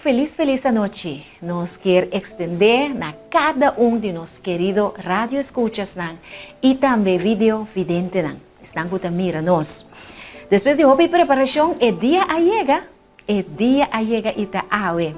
feliz noite. Nos quer extender na cada de nos querido radio escuchas e também video vidente estão que mira nos. Depois de hobby preparação, dia a chega e tá awe.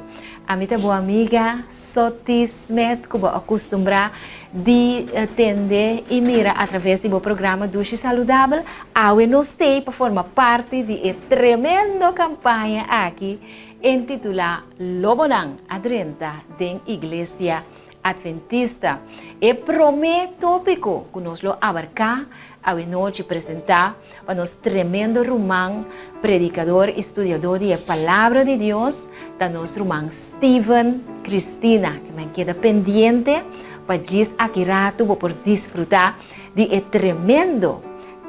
A minha boa amiga Sotis Met, que vou acostumbrar de atender e mira através do programa Duche Saudável, awe nos tem para formar parte de tremenda campanha aqui intitulada Lobonang Adrenta da Igreja Adventista. E prometo tópico que nos lo abarcar a noite apresentar para nos tremendo román predicador, estudador de palavra de Deus, da nosso román Steven Cristina, que me queda pendiente para diz aqui rato por desfrutar de tremendo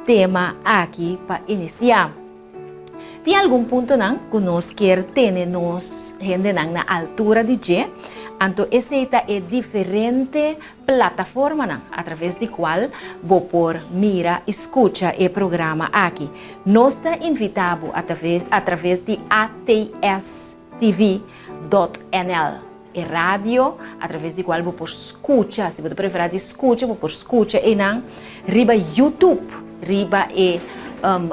tema aqui para iniciar. Tem algum ponto que nós quer ter nos gente na altura de G? Então, essa é diferente plataforma através da qual vou por mira, escuta e programa aqui. Nós está invitado através de atstv.nl. É rádio, através do qual vou por escuta, se você preferir de escuta, vou por escuta e não, riba YouTube, riba e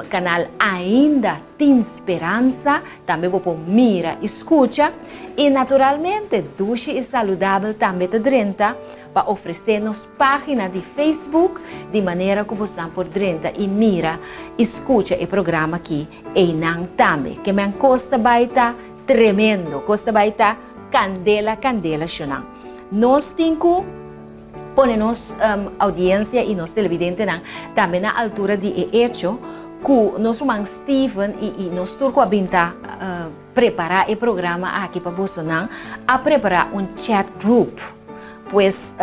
canal Ainda Tem Esperança, também vou por mira, escuta, e naturalmente, Duche e Saudável também está dentro para oferecer-nos página de Facebook, de maneira que você por dentro e mira, escuta o programa aqui, e não também, que me custa baita tremendo, custa baita candela, chonang. Nós temos ponemos audiência e nos televidentes também na altura de hecho que nós irmão Steven e nós turco abinta preparar o programa aqui para você a preparar chat group, pois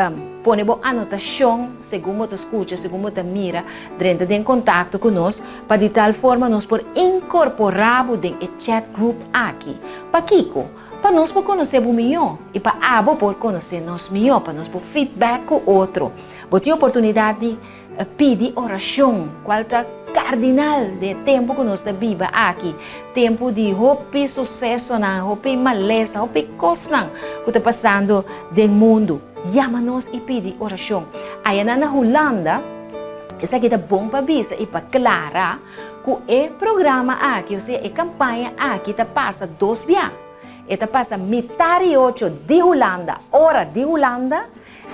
ponemos anotação segundo você escuta, segundo você mira, dentro de contato conosco para de tal forma nós por incorporar o chat group aqui para Kiko. Para nós por conhecer o melhor e para abo por conhecer nós melhor, para nós por feedback com outro. Vou ter oportunidade de pedir oração, qual é cardinal de tempo que nós viva aqui, tempo de hope sucesso, hope maleza, hope coisa que está passando no mundo. Chama-nos e pede oração. Aí na Holanda, essa aqui é bom para visa e para clara que o programa aqui, ou seja, a campanha aqui está passa 2 dias. Esta passa metade 8 de Holanda, hora de Holanda,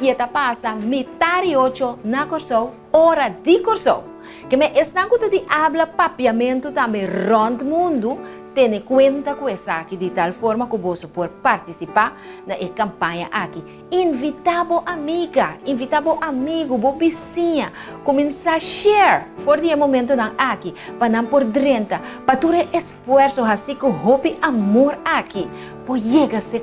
e esta passa metade 8 na Corsou, hora de Corsou. Que me estão de habla papiamento também rond mundo, tendo conta com essa aqui de tal forma que você pode participar na campanha aqui. Invitavo amiga, invitavo amigo, bo vizinha, começar a share por dia momento aqui, para não por dentro, para tu esforço assim com hobby amor aqui, por chegar a ser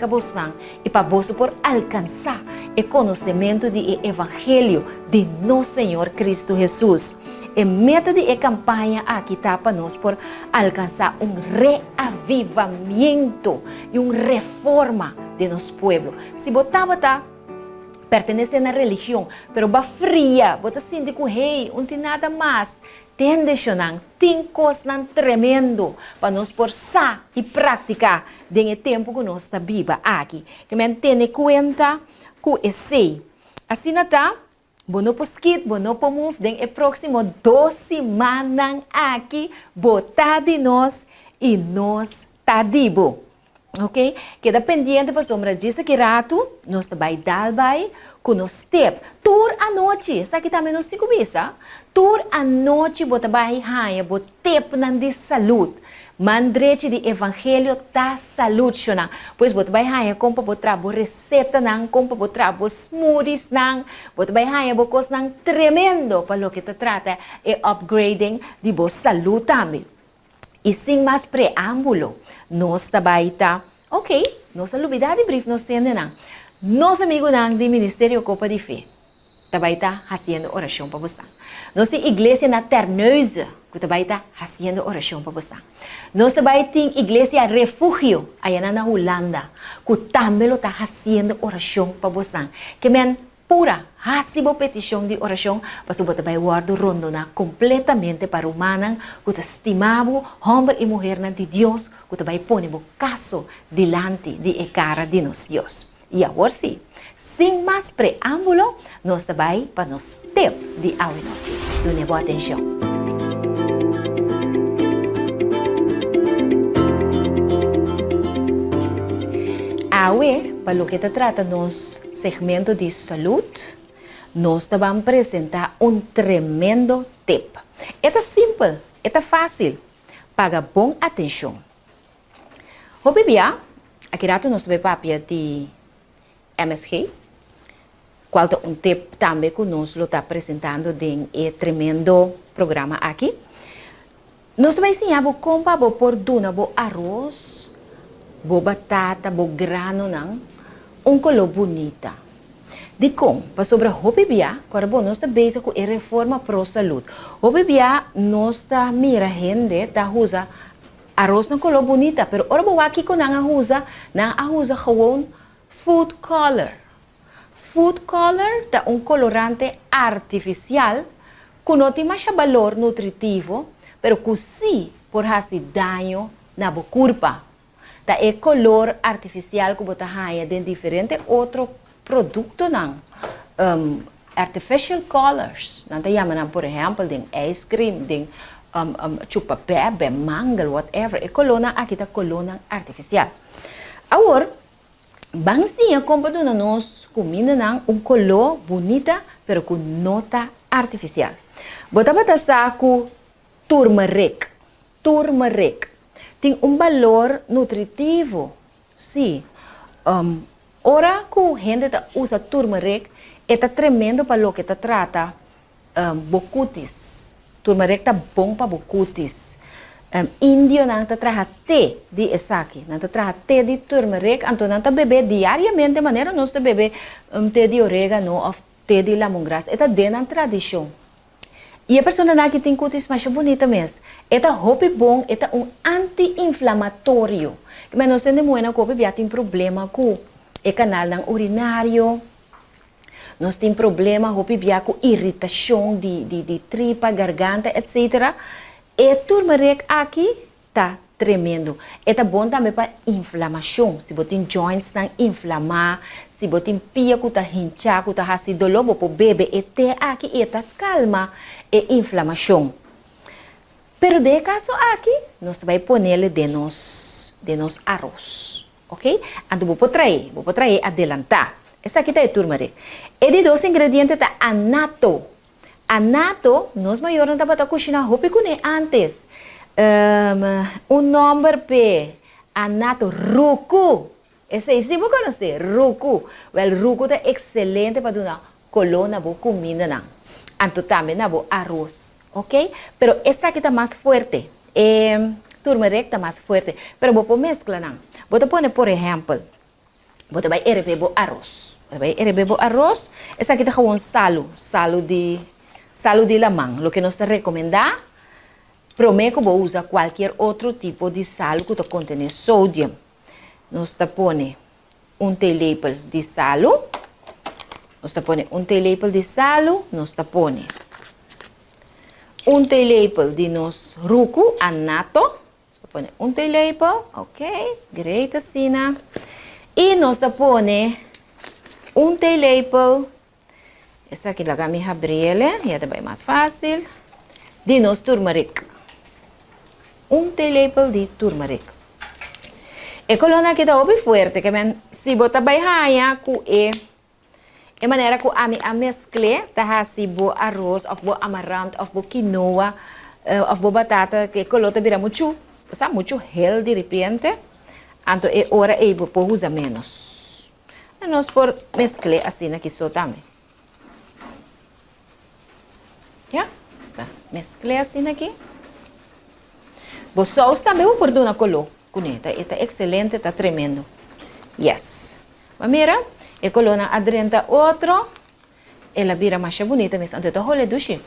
e para você por alcançar o conhecimento do evangelho de nosso Senhor Cristo Jesus. E meta de campanha aqui está para nós por alcançar reavivamento e reforma de nosso povo. Se botava pertenece à religião, pero ba fria, bota sente que hey, não tem nada mais. Tem deixonang, tem coisa tremendo para nós por sa e praticar dentro do tempo que nós está viva aqui. Que me tem conta que esse assim está. Bono po skit, bono po move, den próximo 2 semanas aqui, botar de nós e nós tadibo. Ok? Queda pendiente para sombra disso que rato, nós vai dar com nos step. Tour a noite, sabe que também nós temos visa? Tour a noite, bota vai raia, bota tep de saúde. Mandrete de evangelho da saúde, pois bota vai raia compra botar receita compra botar smoothies bota vai raia bocos tremendo para o que te trata e upgrading de boa saúde também. E sem mais preâmbulo, nós também ok, nossa novidade brief nós temos nosso amigo do Ministério Copa de Fé também fazendo oração para você. Nossa igreja na Terneuze que também está fazendo oração para você. Nós também temos igreja refúgio aí na Holanda que também está fazendo oração para você. Que men pura. Hasibo petição de oração, para você vai guardar rondo na completamente para humanan, que estimavo, homem e mulher na de Deus, que vai pôr o caso delante de cara de nos Deus. E agora sim, sem mais preâmbulo, nós vai para nos tempo de hoje e noite. Dê boa atenção. Hoje, para o que trata nos segmento de saúde, nós vamos apresentar tremendo tip. É simples, é fácil, paga bom atenção. Hoje dia, aqui nós vamos papel de MSG, qual é tip também que nós está apresentando em tremendo programa aqui. Nós vamos ensinar como por duna arroz, batata, grano, color bonita. De como, para sobre hoje dia, quando nós estamos bem com a reforma pro saúde. Hoje dia, nós estamos mira gente que usa arroz na color bonita, pero ora bo aqui com usa gewoon food color. Food color é colorante artificial que não tem mais valor nutritivo, pero que sim por fazer dano na corpo. É color artificial que você ganha de diferentes outros produtos, artificial colors. Nós chamamos, por exemplo, de ice cream, de chupa-bebe, mango, whatever. É color aqui é color artificial. Agora, vamos sim comprar nós comida color bonita, pero com nota artificial. Bota saco turmeric. Turmeric tem valor nutritivo. Sim. Ora que a gente usa turmeric, é tremendo para o que trata bocutis. Turmeric é bom para bocutis. Índio não traga té de esaki, não traga té de turmeric, então não bebe diariamente de maneira nós bebe té de orégano ou té de lemongrass. É dentro da tradição. E a pessoa que tem cutis mais bonita mesmo. É hobby bom, é anti-inflamatório. Mas nós temos que tem problema com o canal urinário. Nós temos problema com irritação de tripa, garganta, etc. E turmeric aqui está tremendo. É bom também para inflamação. Se você tem joints que inflamar, se você tem pia que está hinchar, que está fazendo dolor para o bebê, até aqui está calma e inflamação. Pero de caso aqui, nós vamos pôr de nos arroz, ok? Então vou trazer adelantar. Essa aqui é turmeric. E de dois ingredientes é anato. Anato, nós maiores não estamos cozinhando roupa antes. Número P, anato, rucu. Esse aí, se você conhecer, rucu. Well, rucu é excelente para dar colona boa comida. Então também na boa arroz, ok? Pero essa aqui está mais forte. Turmeric está mais forte. Pero vou mesclar não. Vou pôr, por exemplo, vou vai hervir o arroz. Vai hervir o arroz. Essa aqui está com salo de lamang. O que nós te recomendar, prometo que vou usar qualquer outro tipo de sal que contém sódio. Nós te põe teaspoon de sal. Nós põe teaspoon de sal, nós põe teaspoon de nos rucu, anato, nós põe teaspoon, ok, great assim. E nós põe teaspoon, essa aqui é a minha abriela, já é mais fácil, de nos turmeric. Teaspoon de turmeric. E coluna que está bem forte, que se você vai ganhar com de maneira que a mescla tá assim bo arroz, ou amaranto, ou quinoa, ou batata, que colota vira muito healthy de repente. Então é hora de vou usar menos. E nós por mesclar assim aqui só também. Já está mesclar assim aqui. Vou só também vou pôr na colô. Cuneta, está excelente, está tremendo. Yes. Mas mira. E colona adrenta outro, ela vira mais bonita mesmo. Então, tá olhe dushi.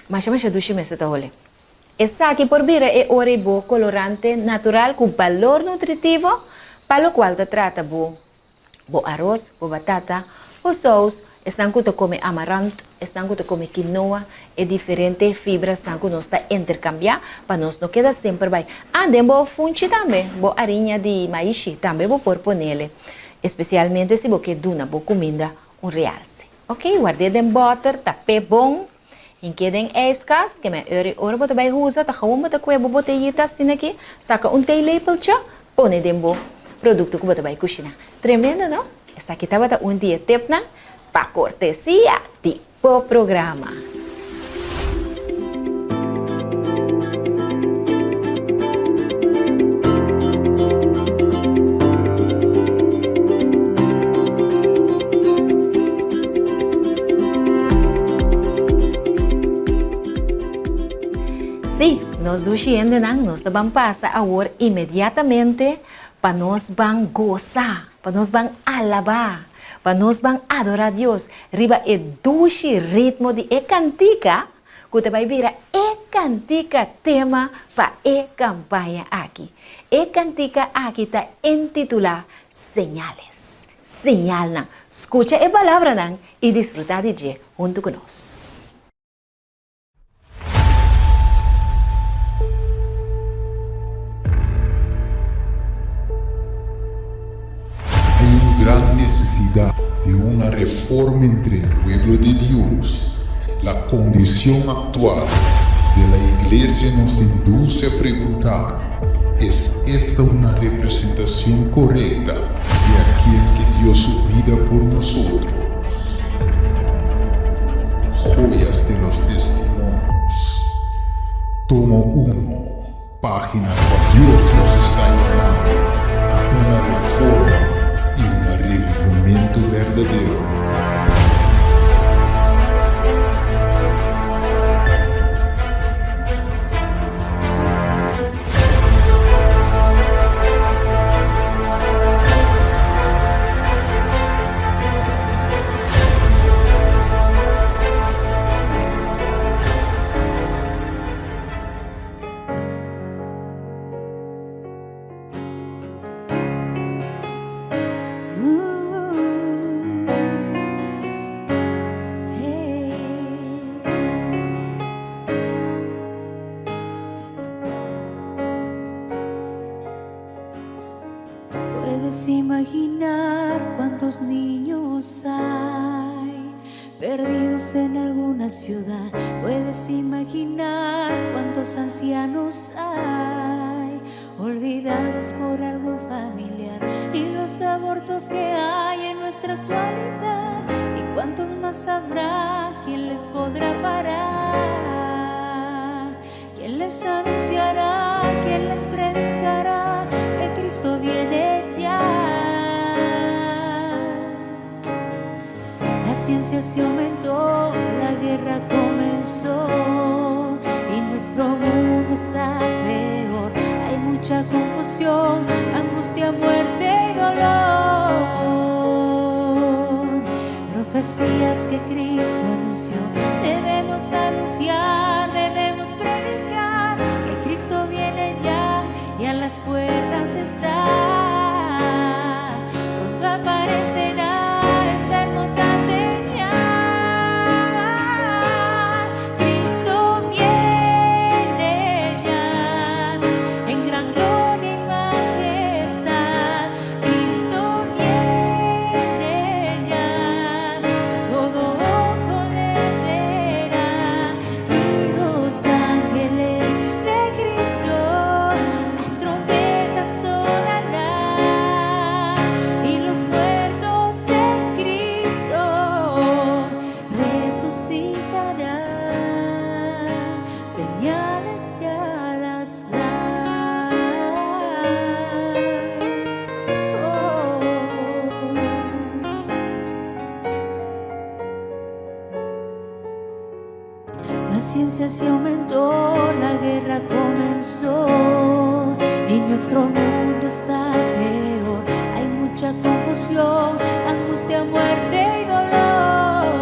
Mais dushi mesmo tá olhe. Essa aqui por vira é oribo colorante natural com valor nutritivo, para o qual te trata bo arroz, bo batata, bo sauce están que come amaranto, están que come quinoa, e diferentes fibras están que nos está intercambiar para nos no queda sempre vai. Dembo funchi também, bo harinha de maíz também vou pôr nele, especialmente se você duna bo comida realce. Ok, guardei den butter, tapé bom, em que den escas, que me ora bota vai usa, tá como bota com botellita assim aqui, saca telepelcha, põe den bo produto que bota vai cozinhar. Tremendo, não? Essa aqui tá bota dia tip na para cortesia tipo programa. Sim, nós do Xiende nós vamos passar agora imediatamente para nós vamos gozar, para nós vamos alabar, para nós vamos adorar a Deus. Riba é doce ritmo de cantica, que vai virar cantica tema para a campanha aqui. Cantica aqui está intitulada Señales. Señal não. Escucha a palavra não e desfrutar de dia junto conosco. Gran necesidad de una reforma entre el pueblo de Dios. La condición actual de la iglesia nos induce a preguntar, ¿es esta una representación correcta de aquel que dio su vida por nosotros? Joyas de los testimonios. Tomo 1, página 4. Dios nos está llamando a una reforma y un revivimiento verdadero. Puedes imaginar cuántos niños hay perdidos en alguna ciudad. Puedes imaginar cuántos ancianos hay olvidados por algún familiar, y los abortos que hay en nuestra actualidad, y cuántos más habrá. ¿Quién les podrá parar? ¿Quién les anunciará? ¿Quién les predicará que Cristo viene ya? La ciencia se aumentó, la guerra comenzó y nuestro mundo está peor. Hay mucha confusión, angustia, muerte y dolor. Profecías que Cristo anunció, debemos anunciar, debemos predicar que Cristo viene ya y a las puertas está. Pronto aparecerá esa hermosa señal. Cristo viene ya en gran gloria y majestad. Cristo viene ya, todo ojo le verá, y los ángeles de Cristo las trompetas sonarán, y los muertos en Cristo resucitarán. Señales ya las hay. La ciencia se aumentó, la guerra comenzó y nuestro mundo está peor. Hay mucha confusión, angustia, muerte y dolor.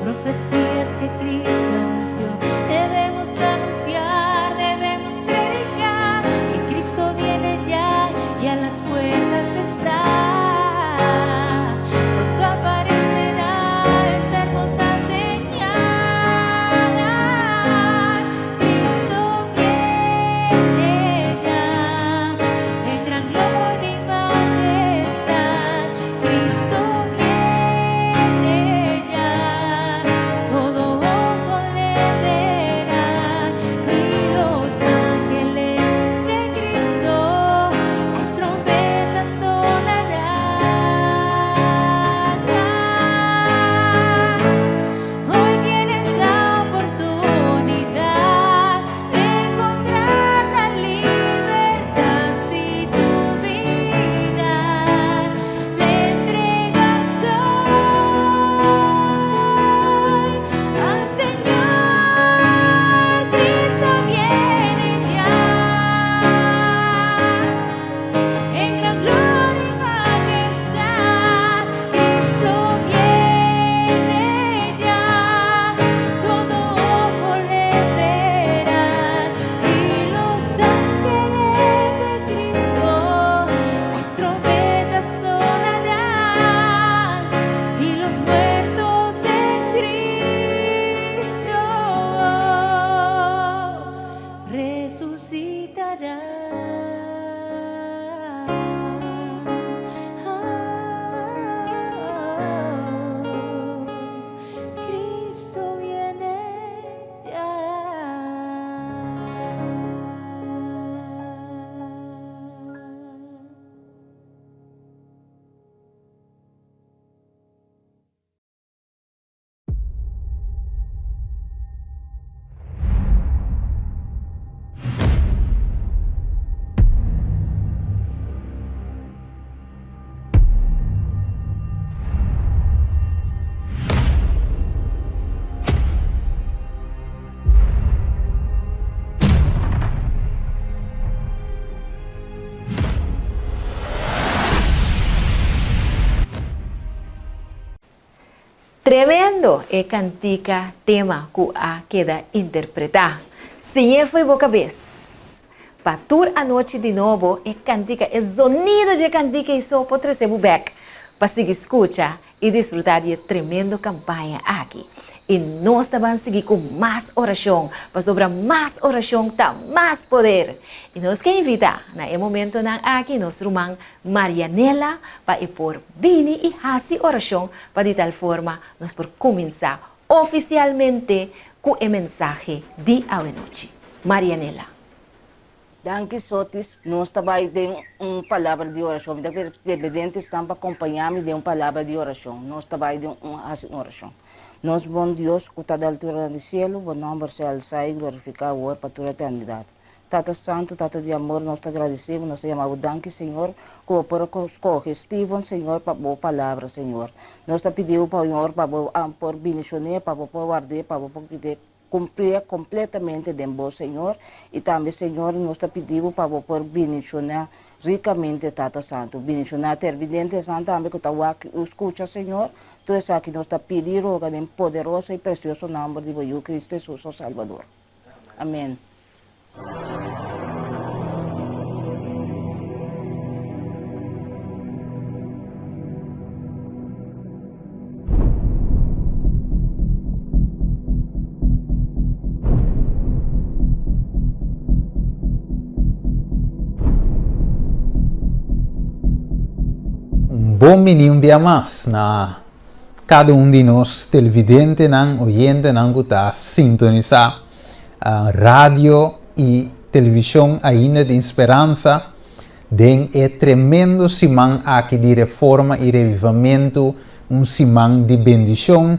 Profecías que Cristo anunció, debemos anunciar, debemos predicar que Cristo viene ya y a las puertas está. Pronto Tremendo é cantica tema que a queda interpretar. Se foi boca vez. Patur a noite de novo é cantica, é sonido de cantica e só pode receber back. Para seguir escuta e desfrutar de tremendo campanha aqui. E nós também seguir com mais oração, para sobrar mais oração, tá mais poder. E nós queremos invitar, no momento aqui, nosso irmã Marianela, para por Bini e Hasi oração, para de tal forma, nós por começar oficialmente com o mensagem de a noite. Marianela. Danke, Sotis. Nós também temos uma palavra de oração. Os evidentes estão para acompanhar-me de uma palavra de oração. Nós também temos uma oração. Nós, bom Deus, que está da altura do céu, bom nome ser alçado e glorificar o para toda a eternidade. Tata Santo, Tata de amor, nós te agradecemos, nós te chamamos danke, Senhor, que por escolher Steven, Senhor, para a boa palavra, Senhor. Nós te pedimos para o Senhor, para por bendicionar, para guardar, para poder cumprir completamente de bom, Senhor. E também, Senhor, nós te pedimos para por bendicionar ricamente, Tata Santo. Bendicionar ter vidente, Santo, também que está escuta, Senhor. Tudo isso que nós te pedimos, em poderoso e precioso nome de Cristo Jesus, o Salvador. Amém. Bom menino dia mais na cada de nós televidente não oyente não que está sintonizar rádio e televisão ainda de esperança den é tremendo simão aqui de reforma e revivamento, simão de bendição,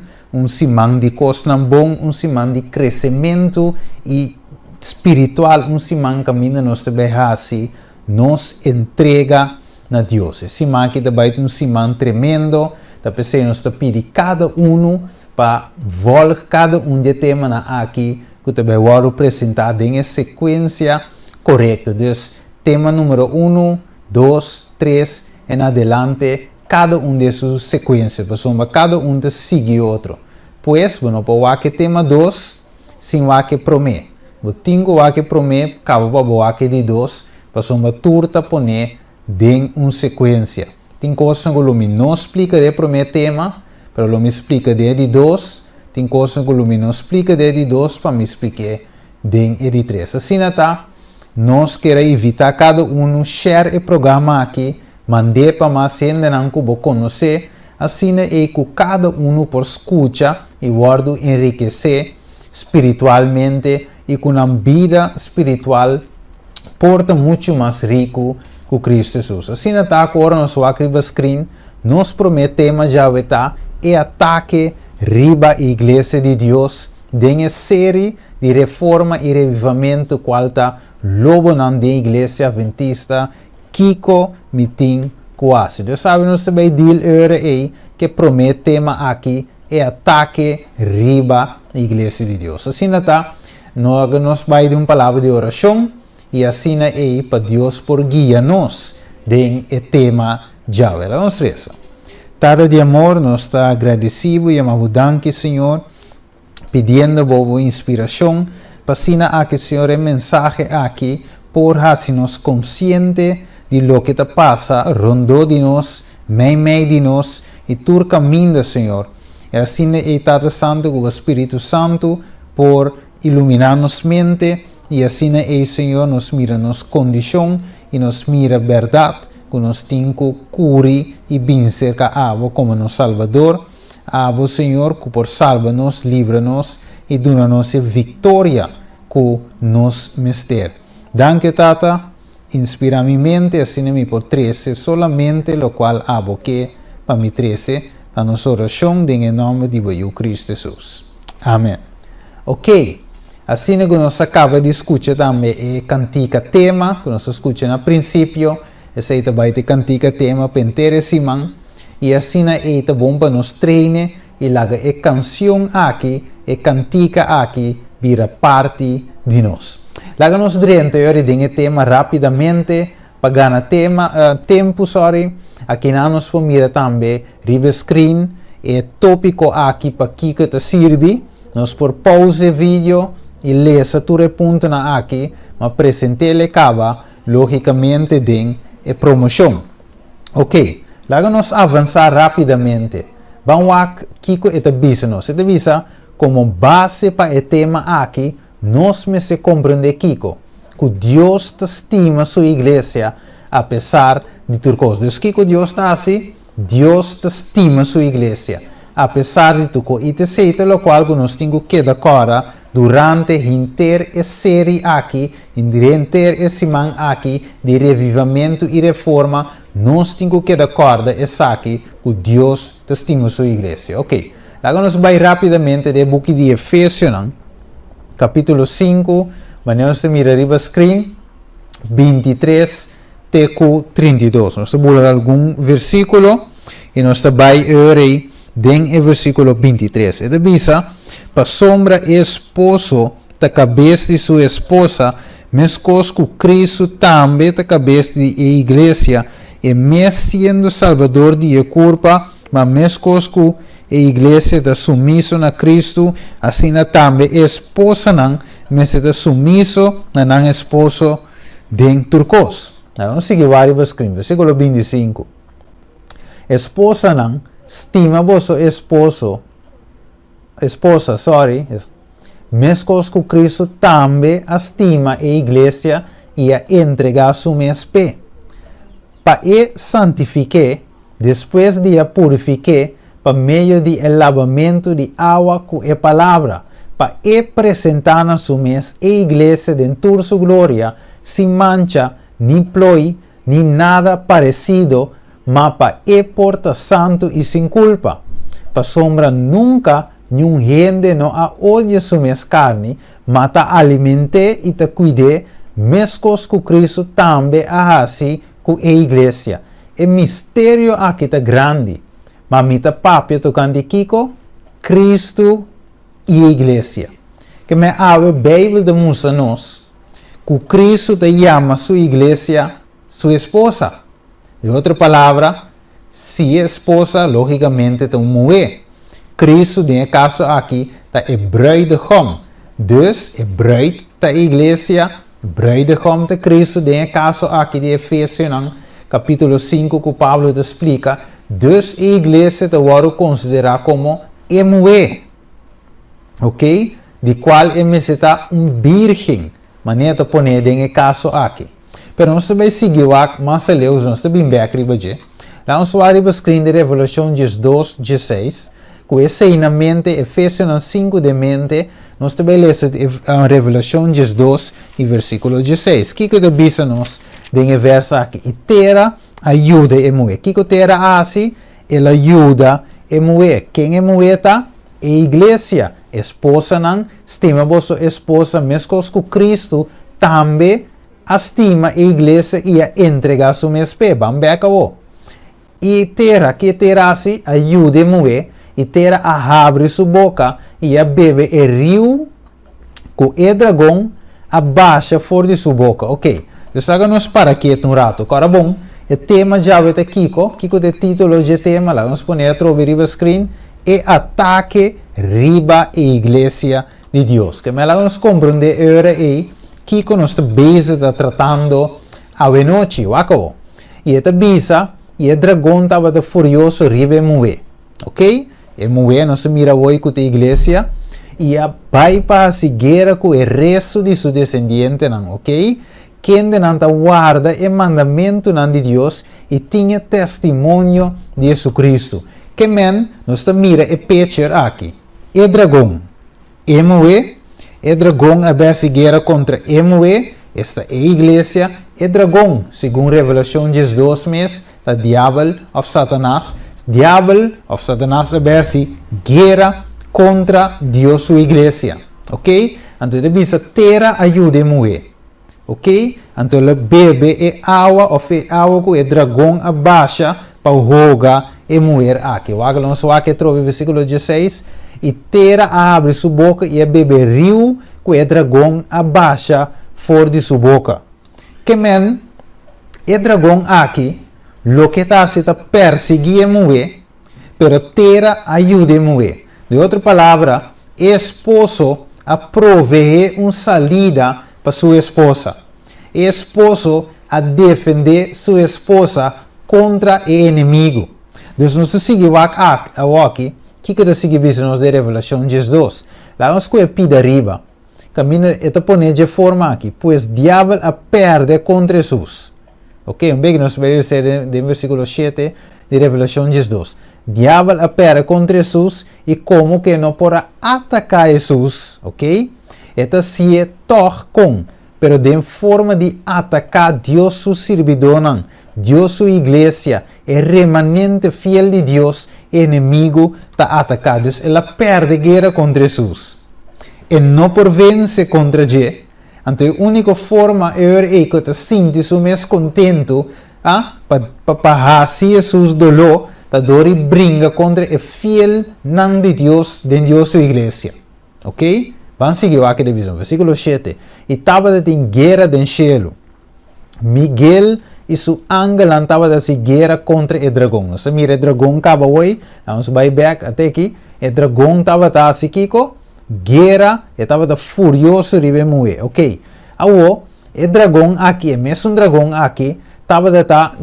simão de coisa bom, simão de crescimento e espiritual, simão caminho nós também assim nos entrega na Deus. Simão que também simão tremendo. Tapi saya nos pedi cada para voltar cada de tema na aqui que também vou apresentar em sequência correta. Então, tema número 1, 2, 3 em adelante, cada de suas sequências. Para cada de seguir outro. Pois, bueno, para o tema 2, sim o que promete. O tingo o que promete, cabo para o que de 2, para uma turta poner em uma sequência. Tem coisas que eu não explica de primeiro tema, mas eu me explica de 2. Tem coisas que eu não explica de 2 para me explicar de 3. Assim, nós queremos evitar cada share o programa aqui, mandar para mais gente que vou conhecer. Assim, é que cada por escuta e guardo enriquecer espiritualmente e com uma vida espiritual porta muito mais rico com Cristo Jesus. Assim, agora nós vamos abrir o screen, nós prometemos já e ataque riba a igreja de Deus, em série de reforma e revivamento qual está logo na igreja adventista, Kiko Mitin Quase. Deus sabe, nós também aí que prometemos aqui e ataque riba a igreja de Deus. Assim, nós vamos dar uma palavra de oração. E assim é para Deus por guiar-nos em tema já. Vamos rezar. Tata de amor, nós está agradecido e amamos danke, Senhor, pedindo boa inspiração para ensinar que Senhor é mensagem aqui por nos consciente de lo que te passa rondou de nós, meio de nós e todo caminho, Senhor. E assim é Tata Santo, com o Espírito Santo, por iluminar-nos mente. E assim é, Senhor, nos mira nos condição e nos mira verdade, que nos tem que curi e vencer a Avo como nosso Salvador. Avo, Senhor, que por salva-nos, livra-nos e dona-nos a vitória que nos mester. Danke, Tata, inspira minha mente, assim me por 13, solamente lo qual Avo que para mi 13, a nossa oração em nome de Cristo Jesus. Amém. Ok. Assim que nós acabamos de escutar também o cantica tema, que nós escutamos no princípio, esse aí também é cantica tema para inteiro semana, e assim é bom para nós treinar e lá a canção aqui, a cantica aqui, vira parte de nós. Lá nós durante o tema rapidamente, para ganhar tempo, aqui nós vamos mirar também riba screen, é tópico aqui para que te sirve. Nós por pause vídeo e lesa tudo ponto na aqui, mas apresentei le acaba logicamente den e promoção. Ok, lá nós avançar rapidamente. Vamos aqui com esta business. Esta visa como base para o tema aqui, nós me se compreende Kiko, que Deus te estima sua igreja, apesar de tudo coisa. Deus Kiko, Deus está assim, Deus te estima sua igreja, apesar de tudo coisa. E te aceita lo qual que nós temos que decorar durante inteira a série aqui, inteira a semana aqui, de revivimento e reforma, nós temos que decorar essa aqui, que Deus te estima sua igreja. Ok. Agora nós vamos rapidamente do book de Efésios, capítulo 5, nós mirar riba screen, 23 até 32. Nós vamos algum versículo e nós vamos ler den o versículo 23. E avisa, para sombra esposo da cabeça de sua esposa, mescos com Cristo também da cabeça de igreja, e mes sendo salvador de culpa, mas mescos com a igreja da sumiso na Cristo, assim também a esposa não, mas está sumiso na esposo dentro turcos. Vamos seguir vários versículos. Versículo 25. Esposa não, estima vosso esposa, mescos com Cristo também estima a igreja e a entregar su mespe. Para e santifique, depois de a purifique, para meio de lavamento de água com a palavra, para apresentar na sua mesa a igreja dentro de sua glória, sem mancha, nem ploi, nem nada parecido, mas para porta santo e sem culpa. Para sombra nunca, nenhum gente não a odia sua mesa carne, mas ta alimente e ta cuide, mescos com Cristo também a assim com a igreja. O mistério aqui está grande. Mamita papia tocando Kiko, Cristo e a igreja. Que me abre a Bíblia de Musa nós, que Cristo te chama sua igreja, sua esposa. De outra palavra, se a esposa, logicamente, tem mulher. Cristo, nesse caso aqui, é bruidegom. Dus, é bruid da igreja, bruidegom de Cristo, nesse caso aqui de Efésios, capítulo 5, que Pablo te explica. Dus a igreja te vai considerar como a mulher, ok? De qual é está virgem, maneira de pôr em caso aqui. Pero nós vamos seguir mais a ler, nós vamos ver aqui, lá nós vamos escrever de Revelação 2, 16, com esse ensinamento, Efésios 5 de mente, nós vamos ler a Revelação 2 e versículo 16. O que diz nós em verso aqui? E terá ajuda a mulher. O que terá assim? Ela ajuda a mulher. Quem é mulher? A igreja. Esposa não, estima vossa esposa, mesmo com Cristo, também estima a igreja e a entrega sua mespe. Vamos ver acabou. E terá, que terá assim, ajuda a mulher, e terá a abrir sua boca, e a bebe o rio, com o dragão, abaixa fora de sua boca. Ok. Então, nós para aqui um rato. Agora, bom, o tema já vai ter Kiko de título de tema, lá vamos pôr a trover riba screen, e ataque riba a igreja de Deus. Que me lá vamos compreender agora aí, Kiko nós está tratando a noite, acabou. E esta bisa, e o dragão estava furioso riba a mulher. Ok? E mulher nós mira hoje com a igreja, e a vai para a guerra com o resto de seu descendente, não, ok? Quem não guarda o mandamento de Deus e tinha testemunho de Jesus Cristo. Que men, nós mira o picture aqui. O dragão, o dragão a guerra contra esta é a igreja, o dragão, segundo Revelação 2 meses, o diabo of Satanás, a guerra contra Deus sua igreja. Ok? Então, devia ter ajuda a mulher. Ok? Então, ela bebe a água que o dragão abaixa para jogar a mulher aqui. O água não aqui trova o versículo 16. E terá abre sua boca e a bebe rio que o dragão abaixa fora de sua boca. Que men, o dragão aqui, lo que está perseguir a mulher, pero terra ajude-me. De outra palavra, esposo a proveer uma salida para sua esposa. Esposo a defender sua esposa contra o inimigo. Então, nós seguimos aqui, que está seguindo nós de Revelação 2. Lá nós pida arriba. Camina esta pone de forma aqui, pois diabo a perde contra Jesus. Ok, bem que nós vamos ler de versículo 7 de Revelação 2. Diabo a perde contra Jesus e como que não pode atacar Jesus, ok? Esta se é com, pero de forma de atacar Deus su servidor, Deus sua igreja, é remanente fiel de Deus, inimigo está atacado. Ela perde guerra contra Jesus. E não por vencer contra Ele. Então, a única forma é que te sinta mais contento para pagar Jesus dolor, para dor e brinca contra o fiel não de Deus, sua igreja. Ok? Vamos seguir aqui de visão. Versículo 7. E estava em guerra do céu. Miguel e seu ángel estavam em guerra contra o dragão. Você mira o dragão acaba hoje. Vamos vai back até aqui. O dragão estava assim, Kiko. Guerra, estava furioso de morrer, ok? Agora, o dragão aqui, mesmo dragão aqui, estava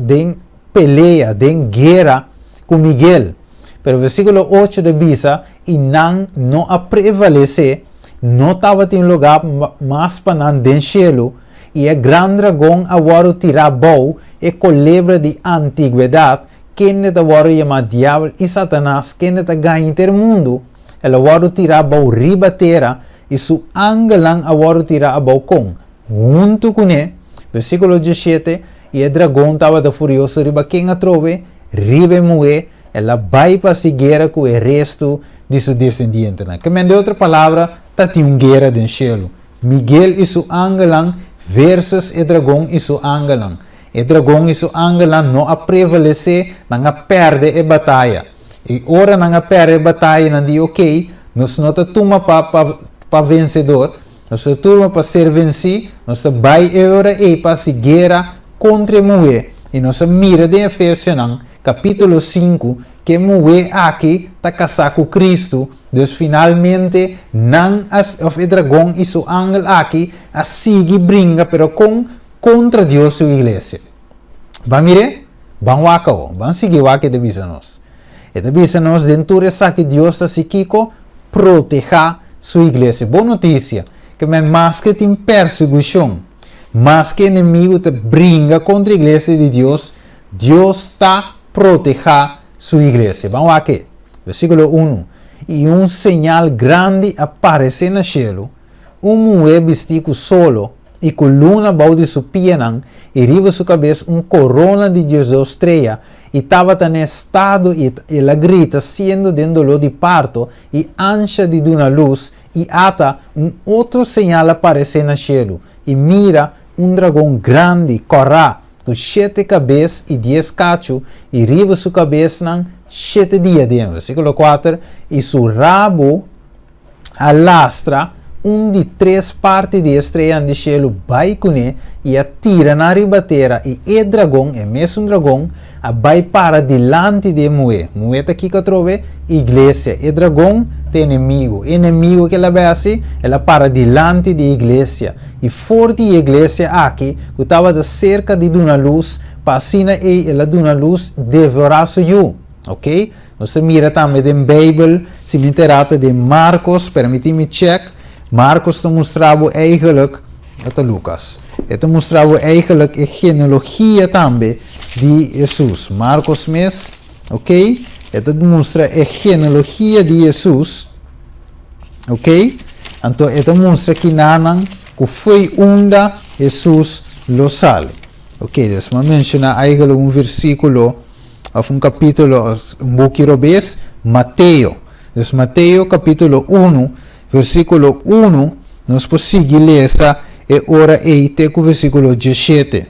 em peleia, em guerra com Miguel. Pero o versículo 8 de Bisa, e não a prevalecer, não estava em lugar mais para dentro céu, e o grande dragão agora tira bom e culebra de antiguidade, quem agora chama diabo e Satanás, quem ganha o mundo. Ela agora tira a boa riba terra e su angelang agora tira a boa com. Junto com ele, versículo 17, e o dragão estava furioso riba quem a trove, riba moe, ela vai para a guerra com o resto de seu descendente. Que de outra palavra, está uma guerra de céu. Miguel e su angelang versus o dragão e su angelang. O dragão e su angelang não a prevalecer, não a perde a batalha. E ora não perde a batalha, não diz ok, nós não toma para vencedor, nós toma para ser vencido, nós vai agora e para se guerra contra a mulher. E nós mira de Efésios, capítulo 5, que a mulher aqui está casada com Cristo, então finalmente não o dragão e seu ángel aqui a sigue brinca, pero contra Deus e sua igreja. Vamos mirar? Vamos seguir aqui de visão. E diz-nos dentro dessa que Deus está se Kiko proteja sua igreja. Boa notícia, que mais que tem perseguição, mais que inimigo te brinca contra a igreja de Deus, Deus está proteja sua igreja. Vamos aqui, versículo 1. E sinal grande aparece no céu, mulher vestida solo, e com luna balde su pianan, e riba sua cabeça corona de Jesus estrela, e estava em estado e ela grita sendo de dolor de parto e ancha de uma luz e ata outro sinal aparece no céu e mira dragão grande corra com 7 cabeças e 10 cachos e riba sua cabeça nan 7 diademas. Versículo 4. E seu rabo alastra de 3 partes de estrela de céu vai com ele e atira na ribateira e o dragão, é mesmo dragão, vai para delante de mulher. Mulher está aqui que trove igreja. O dragão tem inimigo. Inimigo que ela vai assim, ela para delante de igreja. E forte a igreja aqui, que estava cerca de uma luz, para assim ela de uma luz devorar o ok? Você mira também na Bíblia, se me trata de Marcos, permite-me check. Marcos te mostrava eigenlijk, até Lucas, te mostrava eigenlijk a genealogia também de Jesus. Marcos mesmo, ok? Te mostra a genealogia de Jesus, ok? Então, te mostra que nanan, que foi onde Jesus lo sale. Ok, dus maar menciona eigenlijk versículo, of capítulo, boekje robes, Mateo. Dus Mateo capítulo 1, versículo 1, nós podemos ler essa e ora eite com o versículo 17.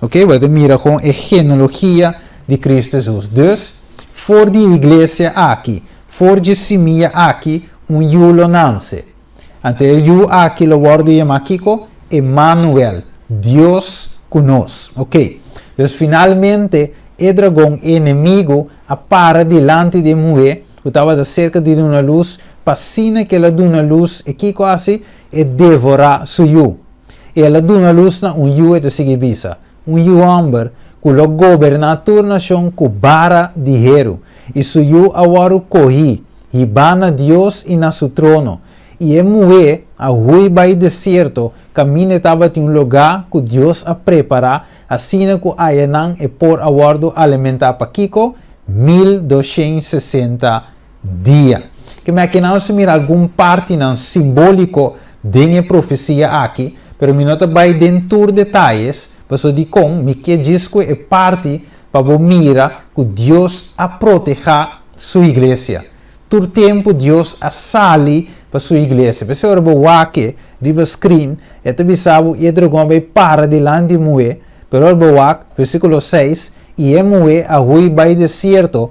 Ok? Vai mira com a genealogia de Cristo Jesus. Dus, for de igreja aqui, for de semia aqui, julo nasce. Ante o ju aqui, lo word chama Kiko, Emmanuel, Deus conosco. Ok? Dus, finalmente, o dragão inimigo para delante de mulher, que estava cerca de uma luz, passina que ela dá uma luz, e que quase é devorar su yu. E ela dá uma luz na yu de seguir bisa. Yu amber, que o governador nação que bara de hero. E su yu awaru corri, e bana Deus e na su trono. E a mulher, a rui vai deserto, caminha estava em lugar que Deus a preparar, assim que ayanan e por awardo alimentar para Kiko 1260 dias. Que me aqui não se mira algum parte não simbólico de profecia aqui, pero me nota vai dentro detalhes, mas de com me que diz que é parte para mira que Deus a proteger sua igreja. Todo tempo Deus a sali para sua igreja. Você ora aqui, riba screen, e te bisabo e dragão vai para delante de mulher, pero ora versículo 6, e a mulher a rui vai deserto,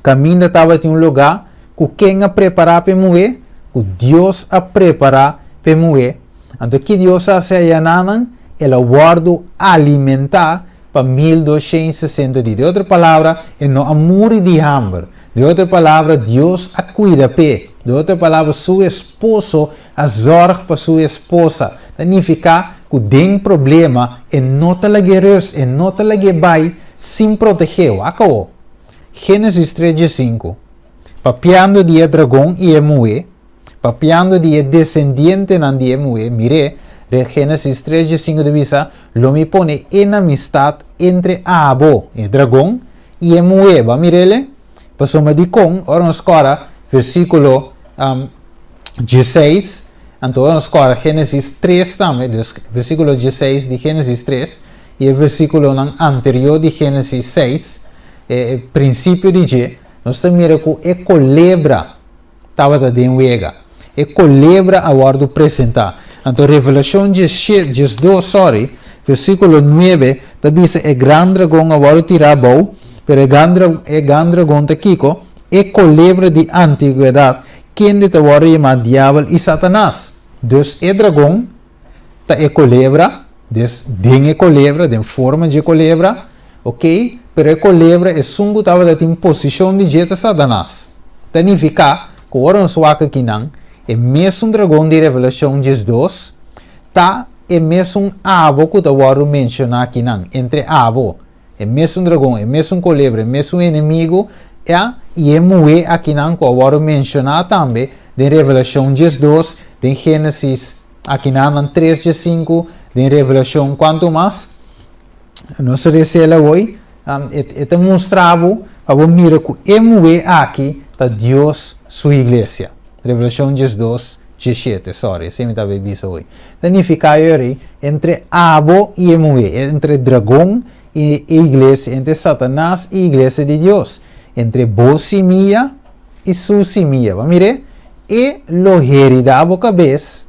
caminha estava em lugar que quem a preparar para mulher, que Deus a preparar para mulher. Então que Deus a se ayananan, ela guarda alimentar para 1260 dias. De outra palavra, é no amor de hambre. De outra palavra, Deus a cuida pe. De outra palavra, seu esposo a zorga para sua esposa. Significa que tem problema e não te lagueiros e não te lagueibai sem proteger. Acabou. Gênesis 3:5. Papiando de dragão e a mulher, papiando de descendiente nan de mulher, mire, Gênesis 3:5 de visa, lo me pone enemistad entre abo, e dragão, e a mulher. Va mirele? Passou de com, ora nos cora, versículo 16, então nos cora Gênesis 3 também, versículo 16 de Gênesis 3, e o versículo anterior de Gênesis 6, princípio de G, nós estamos mirando que a culebra estava da denwega, a culebra agora apresentar. Então, Revelação 12, versículo 9, diz que o grande dragão agora tira bom, pero o grande dragão está aqui, é culebra de antiguidade, quem de agora chama diabo e Satanás. Então, o dragão é culebra, tem culebra, tem forma de culebra, ok? Pero a culebra é sungo estava em posição de jeito Satanás. Significa que agora nos waka aqui não, é mesmo dragão de Revelação 12, tá é mesmo abo que eu vou mencionar aqui não, entre abo, é mesmo dragão, é mesmo culebra, é mesmo inimigo, e é mulher aqui não que eu vou mencionar também, de Revelação 12, de Gênesis aqui não 3:5, de Revelação quanto mais, não sei se ela hoje, te mostrava, para mirar que é mulher aqui, para Deus, sua igreja. Revelação 12:17, sorry, se me estava visto hoje. Significa aí entre abo e a mulher, entre dragão e igreja, entre Satanás e igreja de Deus, entre vos e minha e su semilla. Mire, e lo herida a cabeça,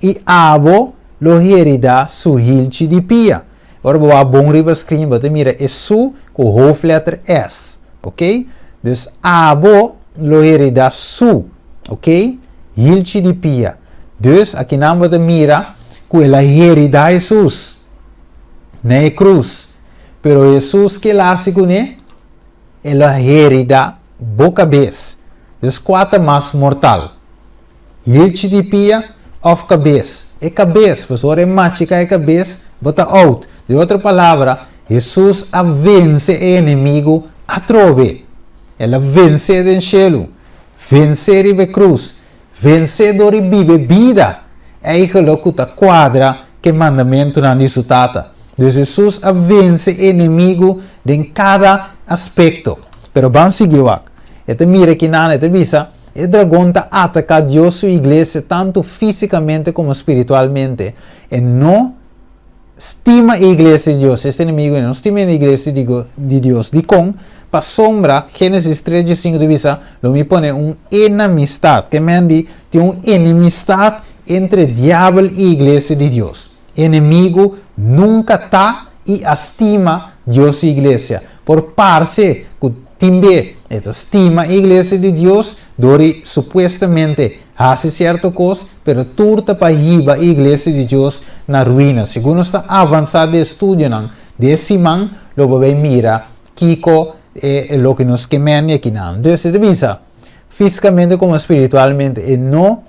e abo lo herida su hilchi de pia. Agora vou a bom riba screen, mas mira, é su com o letter S, ok? Então, abo lo herida su, ok? Hilchi de pia. Então, aqui não vamos mira, que ela herida Jesus, na cruz. Pero Jesus que lá se conhece, ela herida boca cabeça. Então, quatro mais mortal. Hilchi de pia, of cabeça. É cabeça, mas agora é mágica, é cabeça, bota out. De outra palavra, Jesus a vence o inimigo a trove. Ela vence do cielo, vencer a cruz, vencedor e vive vida. É aquilo que está quadra que mandamento não diz tata. Então, Jesus a vence o inimigo em cada aspecto. Pero vamos seguir aqui. Então, mira que não é visa. O dragão está atacando Deus e sua igreja tanto fisicamente como espiritualmente. E não estima a igreja de Deus. Este inimigo não estima a igreja de Deus. De com, para sombra, Gênesis 3:5 de visa, lo me pone enemistad. Que me diz, tem enemistad entre diabo e igreja de Deus. Inimigo nunca está e estima Deus e igreja. Por parte que também estima a igreja de Deus, dori supostamente hace certa coisa, pero turta para ir a igreja de Deus na ruína. Segundo está avançado de estudo, desse man, logo vai mira Kiko lo que nos queman aquí no. Entonces te avisa, físicamente como espiritualmente, y no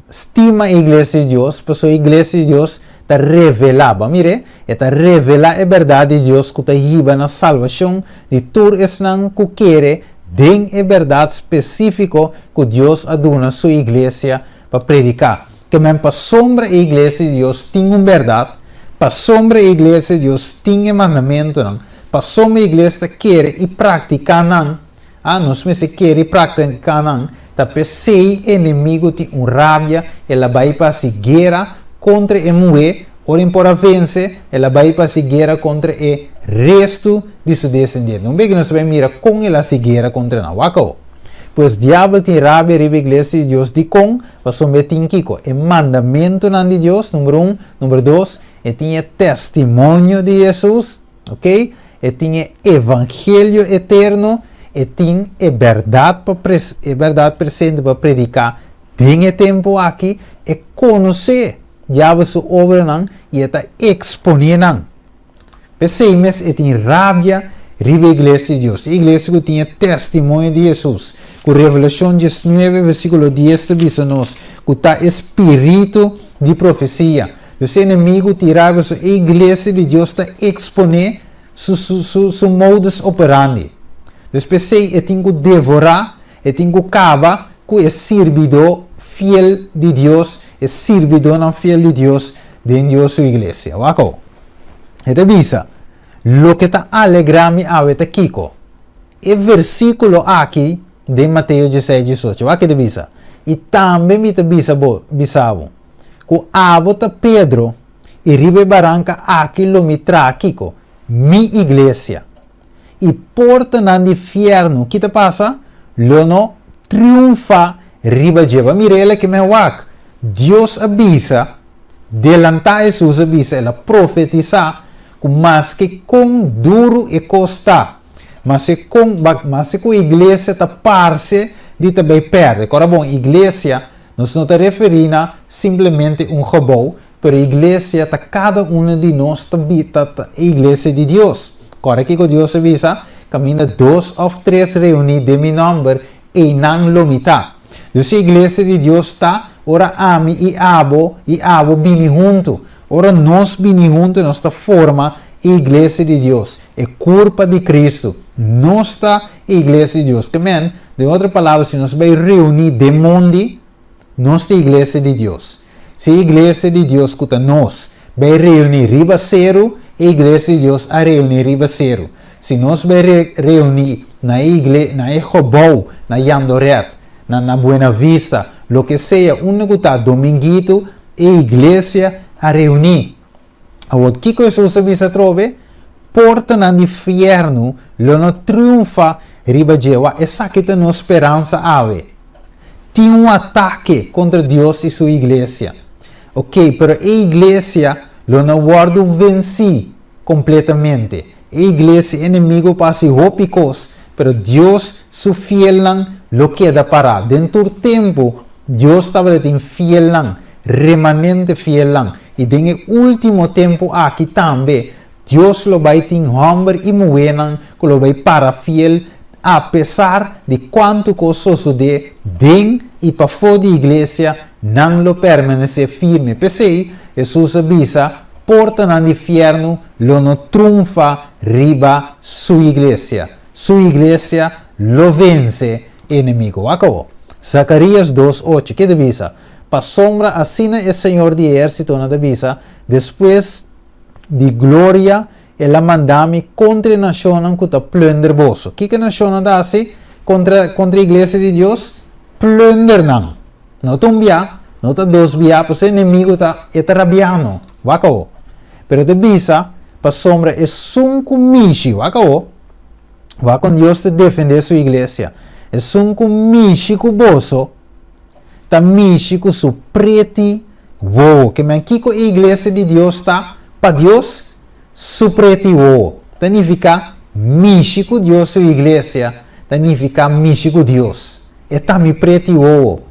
estima a iglesia de Dios, pues la iglesia de Dios te revelaba, mire, te revela la verdad de Dios que te lleva na salvación de todo es que quiere, den la verdad específico que Dios ha dado a su iglesia para predicar. Que men para sombra a iglesia de Dios tiene una verdad, para sombra a iglesia de Dios tiene mandamento, para sombra a iglesia quiere y practica, não se quiere y practica, tapi sei inimigo tem rabia, ela vai para guerra contra a mulher, orem para vencer, ela vai para guerra contra o resto de seu descendente. Não vê que nós vamos mirar com ela guerra contra nós, wako? Pois diabo tem rabia riba igreja de Deus de com, mas somente tem kiko, o mandamento de Deus, número 1, número 2, e tinha testemunho de Jesus, ok? E tinha evangelho eterno, e tem a verdade presente para predicar. Tem tempo aqui e conhecer a sua obra não, e está expondo. Pensei, mas tem rabia riba a igreja de Deus. A igreja que tinha testemunho de Jesus. Com Revelação 19, versículo 10, diz-nos que está espírito de profecia. O inimigo tirava a igreja de Deus está exponer seu modus operandi. Depois eu tenho que devorar, eu tenho que acabar com o servidor fiel de Deus, o servidor não fiel de Deus dentro da sua igreja. Wako? Então, bisa, lo que está alegrando a ver Kiko, o versículo aqui de Mateus 16, 18. Wako de bisa? E também me bisabo, que abota Pedro e ribe barranca aqui lo me tra Kiko, mi igreja. E porta no inferno, que te passa? Lo no triunfa riba jeva. Mirela que me wak. Deus avisa, delanta Jesus avisa, ela profetiza, mas que com duro e costa, mas com a igreja ta parce de também perde. Agora bom, igreja, nós não está referindo simplesmente gebouw, pero a igreja ta cada uma de nós também ta a igreja de Deus. Agora que Deus avisa, camina 2 ou 3 reunidos de meu nome e não lo mitad. Então a igreja de Deus está, ora ami e abo bini junto. Ora nós bini junto, nós forma a igreja de Deus. É culpa de Cristo. Nós está a igreja de Deus. Também, de outra palavra, se nós vamos reunir de mundo, nós é a igreja de Deus. Se a igreja de Deus escuta nós, vai reunir riba zero, a igreja de Deus a reunir riba zero. Se nós vamos reunir na igreja, na Ejobou, na Yandoret, na Buena Vista, lo que seja, guta dominguito, a igreja a reunir. O que Jesus avisa trove? Porta no inferno, lo no triunfa riba jewa, essa que tem esperança ave. Tem ataque contra Deus e sua igreja. Ok, pero a igreja lo no guarda venci completamente. A igreja inimigo passa rópicos, pero Deus su fiel lo queda para. Dentro do tempo, Deus estava fiel remanente fiel e dentro do último tempo aqui também, Deus lo vai ter hambre e moenan, que lo vai para fiel, apesar de quanto coisa sucede dentro e para fora da igreja, não lo permanece firme. Pensei, Jesus avisa, porta no inferno, lo no triunfa riba sua igreja. Sua igreja lo vence inimigo. Acabou. Zacarias 2:8, que avisa? Pa sombra assina o Senhor de exército na avisa, depois de glória, ela mandame contra a nação que está plunderboso. Que a nação dá assim contra a igreja de Deus? Plunder não. Não tumbia, não está dos via, pois o inimigo está rabiano. Acabou. Pero de visa, pa sombra é sunco mishi. Acabou. Vai com Deus te defender sua igreja. É sunco mishi com boso. Ta mishi com su preti. Wow. Que men kiko a igreja de Deus está para Deus su preti wow. Significa mishi com Deus sua igreja. Significa mishi com Deus. É ta mi preti wow.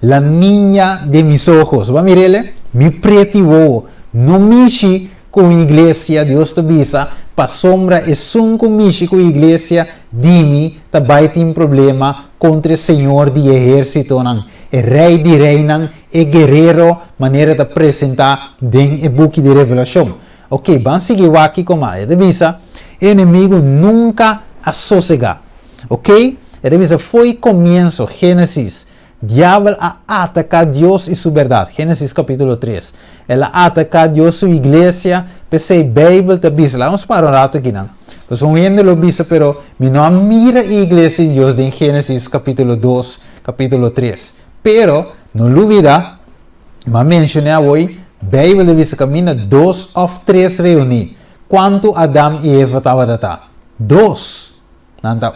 La niña de mis ojos. Va mirele? Mi preti wow. No mishi com a igreja, Deus te avisa, pa sombra e sunco místico igreja dimi também tem problema contra o Senhor de exército não, e rei de rei não, e guerreiro maneira de apresentar dentro do book de revelação. Ok, vamos seguir aqui com a revista. Inimigo nunca assossega. Ok? A revista foi começo, Gênesis. Diabo ataca Deus e sua verdade. Gênesis capítulo 3. Ela ataca Deus e sua igreja. Pensei, Bíblia da Bíblia. Vamos parar um rato aqui, não? Nós vamos vendo a Bíblia, pero não mira a igreja de Deus em Gênesis capítulo 2, capítulo 3. Pero, não duvida, mas mencionei hoje, Bíblia da Bíblia camina 2 ou 3 reuniões. Quanto Adão e Eva estavam a 2.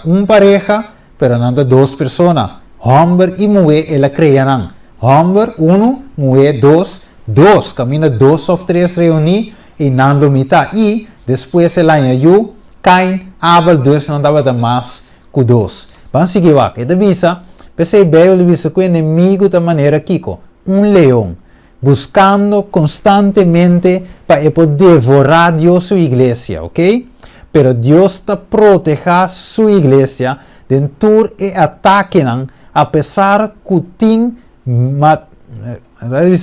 Não pareja, pero não 2 pessoas. Homem e mulher, ela cria não. Homem, 1, mulher, 2. 2, camina 2 ou 3 reuniões e não limita. E depois ela añadiu, Caim, Abel, 2 não dava mais que 2. Vamos seguir aqui. Esta visa, pensei bem, ele visa que o inimigo da maneira Kiko, leão, buscando constantemente para poder devorar Deus sua igreja, ok? Pero Deus está protegendo sua igreja dentro e ataque não, apesar que tem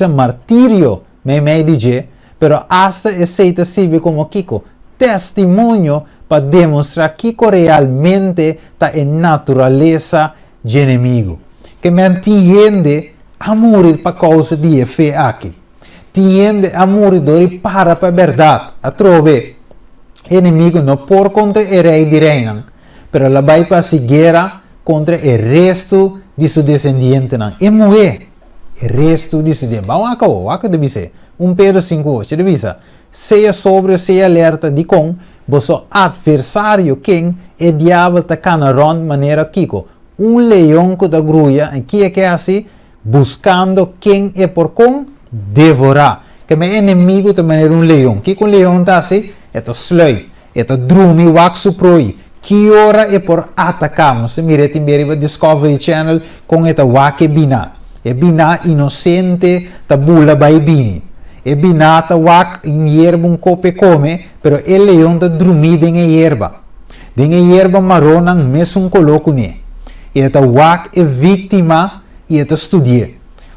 martírio, me dizer, pero hasta aceita se como Kiko, testemunho para demonstrar que realmente está em natureza de inimigo. Que me entende a morrer para causa de fé aqui. Tiende a morrer para a verdade. A trove, inimigo não por contra o rei de reina, pero ela vai para a guerra contra o resto de seu descendente. E morrer. O resto de seu descendente. Vamos acabar. Deve ser. 1 Pedro 5:8. Deve ser. Seja sobre, seja alerta de com vosso adversário quem é diabo está canaron maneira Kiko. Leão que da gruia, aqui é que é assim, buscando quem é por com devorar. Que meu inimigo também é leão. Que com leão está assim, é slui, é drumi, waxo proi. Que hora é por atacar. Nós miramos em Discovery Channel com esta wake bina. É bina inocente, tabula by bini. E binata wak em hierba cope come, pero el leão está dormido em hierba. Em hierba marrom não mesmo coloco ne. E esta wak é vítima e esta estudia.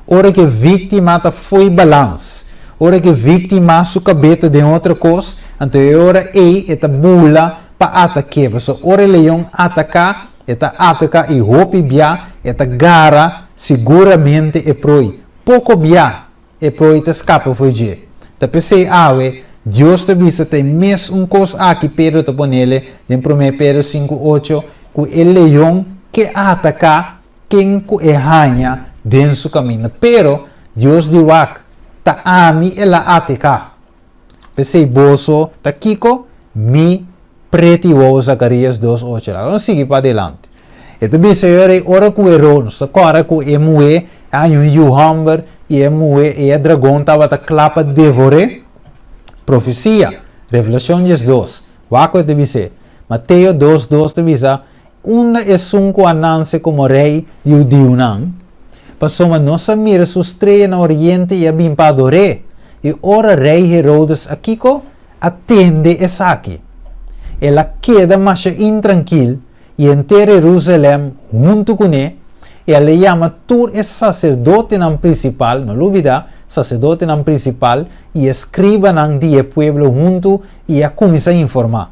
Ora que vítima ta foi balance. Ora que vítima sua cabeça de outra coisa, então ora esta bula para atacar. So ora leão ataca e roupa bia, esta gara seguramente é proi. Pouco bia. E para te escapa foi de. Te pensei, Deus te visa tem mesmo coisa aqui Pedro te ponele, em 1 Pedro 5:8, que o leão que ataca quem que é rainha dentro do caminho. Pero Deus diz ta ami ela ataca. Pensei, boso, ta kiko, mi pretivo Zacarias 2:8. Vamos seguir para adelante. E te visa ora que o erro, sa cara que é moe, o hamber e a mulher e a dragão estava a clapa devore profecia Revelação 2 waco deve ser Mateus 2:2 deve ser uma é sunco ananse como rei judeu não passou mas nossa mira sua estrela no oriente e a bimpadore e ora rei Herodes aqui atende essa aqui ela queda mais intranquil e inteira Jerusalém junto com ele e ela chama tur é sacerdote não principal, não dúvida, sacerdote não principal e escriba não dia pueblo junto e a começa a informar.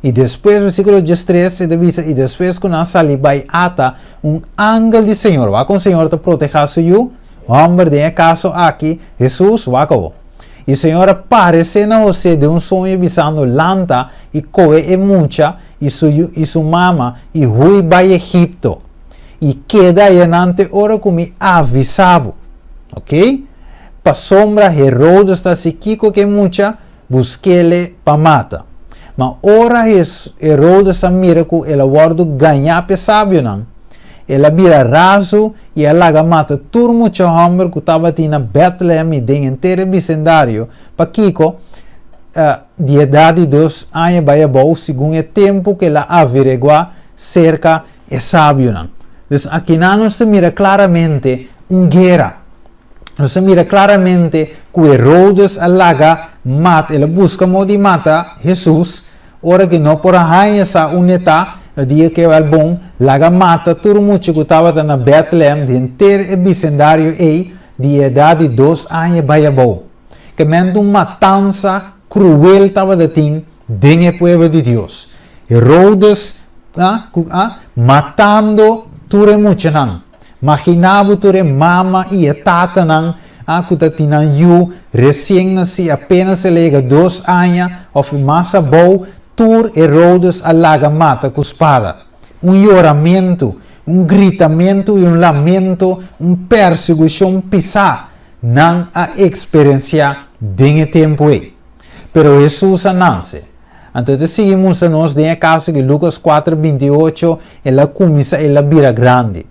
E depois, versículo 13, e depois que nós salimos, vai ata ángel do Senhor, vai com o Senhor te proteger o homem de caso aqui, Jesus, vai acabou. E o Senhor aparece na você de sonho visando lanta e coe e mucha e sua mama e hui vai Egipto. E queda aí nante hora como avisado, ok? Pa sombra Herodes está se kiko que mucha busquele pa mata. Mas ora Herodes a mira que ela guarda ganhar pe sábio não. Ela vira raso e ela mata tur mucho homem que estava na Bethlehem e den inteiro vecindário pa kiko de idade 2 anos vai bom segundo o tempo que ela averigua cerca é sábio não. Então, aqui não se mira claramente guerra. Não se mira claramente que Herodes alaga mata, ele busca modo de matar Jesus, ora que não por arranha sa uneta, o dia que é bom, laga mata tudo muito que estava na Bethlehem, de inteiro bicendário aí, de idade de 2 anos baiabou. Que mente uma matança cruel estava de tim, dentro do povo de Deus. Herodes, matando tudo muito não. Imaginava tudo mama e a tata não, que tinha eu, recém-nascido, apenas lega 2 anos, ou massa boa, tur Herodes alaga mata com espada. Choramento, gritamento e lamento, perseguição pisar, não a experiência de tempo aí. Pero Jesus anuncie. Então, seguimos nós em caso que Lucas 4:28, ela começa, ela vira grande.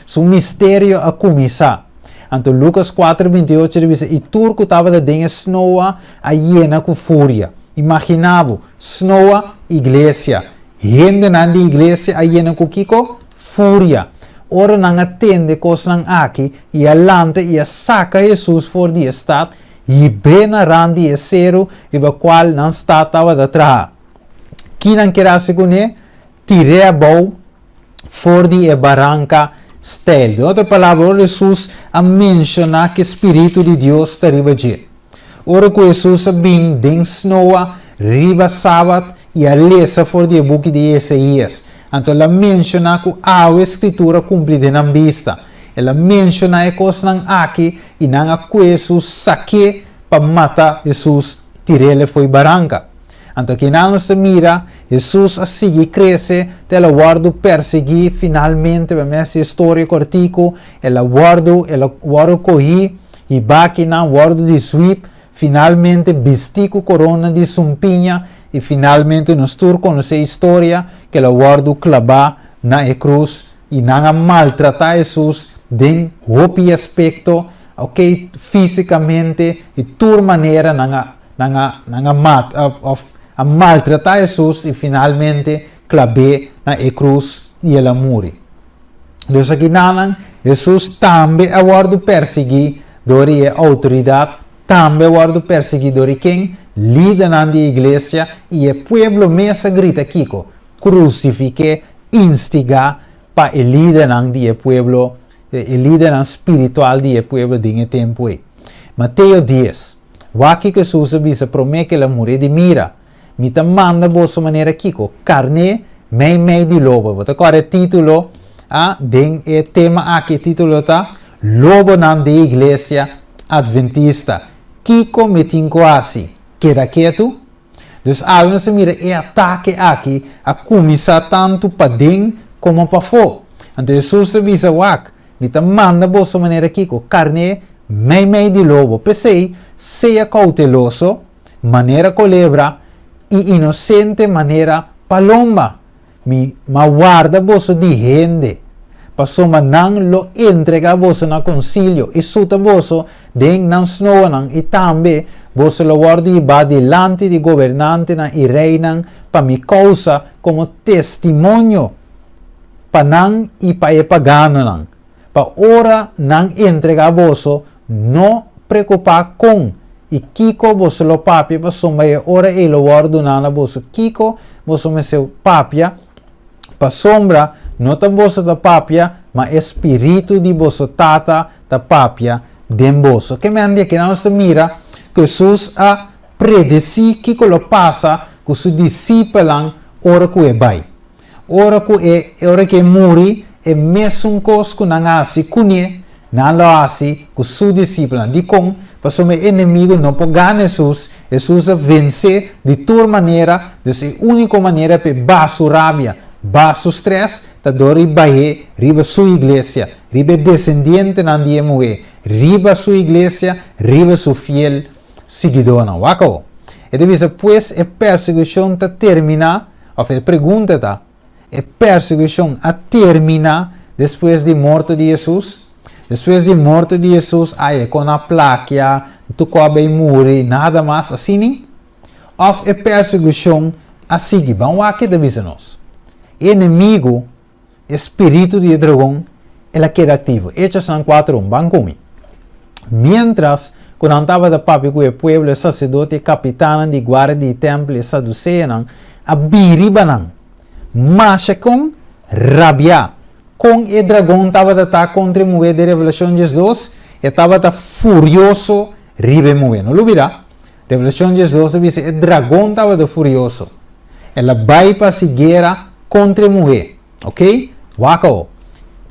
Su mistério a começar. Então, Lucas 4:28 diz, e turco estava de dentro snowa a hiena com fúria. Imaginava, snowa, igreja. Gente na igreja a hiena com kiko, fúria. Ora não atende coisas aqui, e alante e saca Jesus fora de estado, e bem na randi e zero, e o qual não estava de trás. Quem não quer se conhecer, tire a boa, fora de barranca, stel. De outra palavra, Jesus a mencionar que o Espírito de Deus está riba de. Ora que Jesus vem dentro snowa, riba sábado, e a lesa fora de book de Isaías. Então, ela menciona que a escritura cumprida na vista. Ela menciona que coisas aqui, e não a Jesus saque para matar Jesus, tirele foi barranca. Então, que não nos mira, Jesus a seguir cresce, ela guarda perseguir, finalmente, essa história cortico, ela guarda correr, e baki não guarda de sweep, finalmente vestico corona de sumpinha, e finalmente nos tur conhece a história, que ela guarda clavar na cruz, e não maltratar Jesus, de roupa aspecto, ok, fisicamente, e tur maneira não mata, a maltratar Jesus e finalmente clave na cruz e ela morre. Então aqui não, Jesus também aguarda perseguir dori a autoridade, também aguarda perseguir dori quem lida na igreja e o povo mesa grita kiko, crucifique, instigar para o líder do povo, o líder espiritual do povo de tempo aí. Mateus 10, o que Jesus avisa promete que ela morre de mira. Mita manda boa maneira kiko carne mei de lobo. Bota agora título den tema aqui título tá lobo nan de igreja adventista. Kiko metinco assim. Queda quieto. Dus aí nós mira e ataque aqui a começar tanto para dentro como para fora. Então Jesus te avisa wak. Mita manda boa maneira kiko carne mei de lobo. Pensei seja cauteloso maneira colebra e inocente maneira palomba. Ma guarda vosso di gente. Pasoma nang lo entrega vosso na concilio. E suta vosso den nan snow e tambe vosso lo guardi i ba delante di governante na i reinan pa mi causa como testimonio. Pa nang i pa e pagano nang. Pa ora nang entrega vosso no preocupar com. E kiko vosso lo papia pa soma e ora e lo guardo nana vosso kiko vosso me seu papia pa sombra nota vosso da papia ma espírito di vosso tata da papia den vosso que me andi que não se mira que Jesus a predeci kiko lo passa com su discípulos ora que é bai ora que muri e mesmo cosco não assim cunhe não lo assim com su discípulos di com Passo meu inimigo não pode ganhar Jesus. Jesus vence de toda maneira, de a única maneira para baixo rabia, baixo stress, da dor e baie, riba sua igreja, riba descendente na dia moe, riba sua igreja, riba sua fiel seguidor na wako. E depois pues a perseguição ta termina, ou a pergunta ta, a perseguição a termina depois de morte de Jesus. Depois de morte de Jesus, aí com a placa, tu cobre e morre, nada mais assim. Of a perseguição, assim, vamos aqui dizer nós. Inimigo, espírito de dragão, ela queda ativo. Hechos 4:1, vamos comigo. Mientras, quando estava da papi com o povo, sacerdote, capitão de guarda de templo e saduceano, abiri banang. Masha com rabia. Com o dragão estava a estar contra mover de Revelação 2, e estava a furioso ribe mover. Não lubirá? Revelação 2 diz que o dragão estava furioso. Ela vai para seguir contra mover. Ok? Wakao.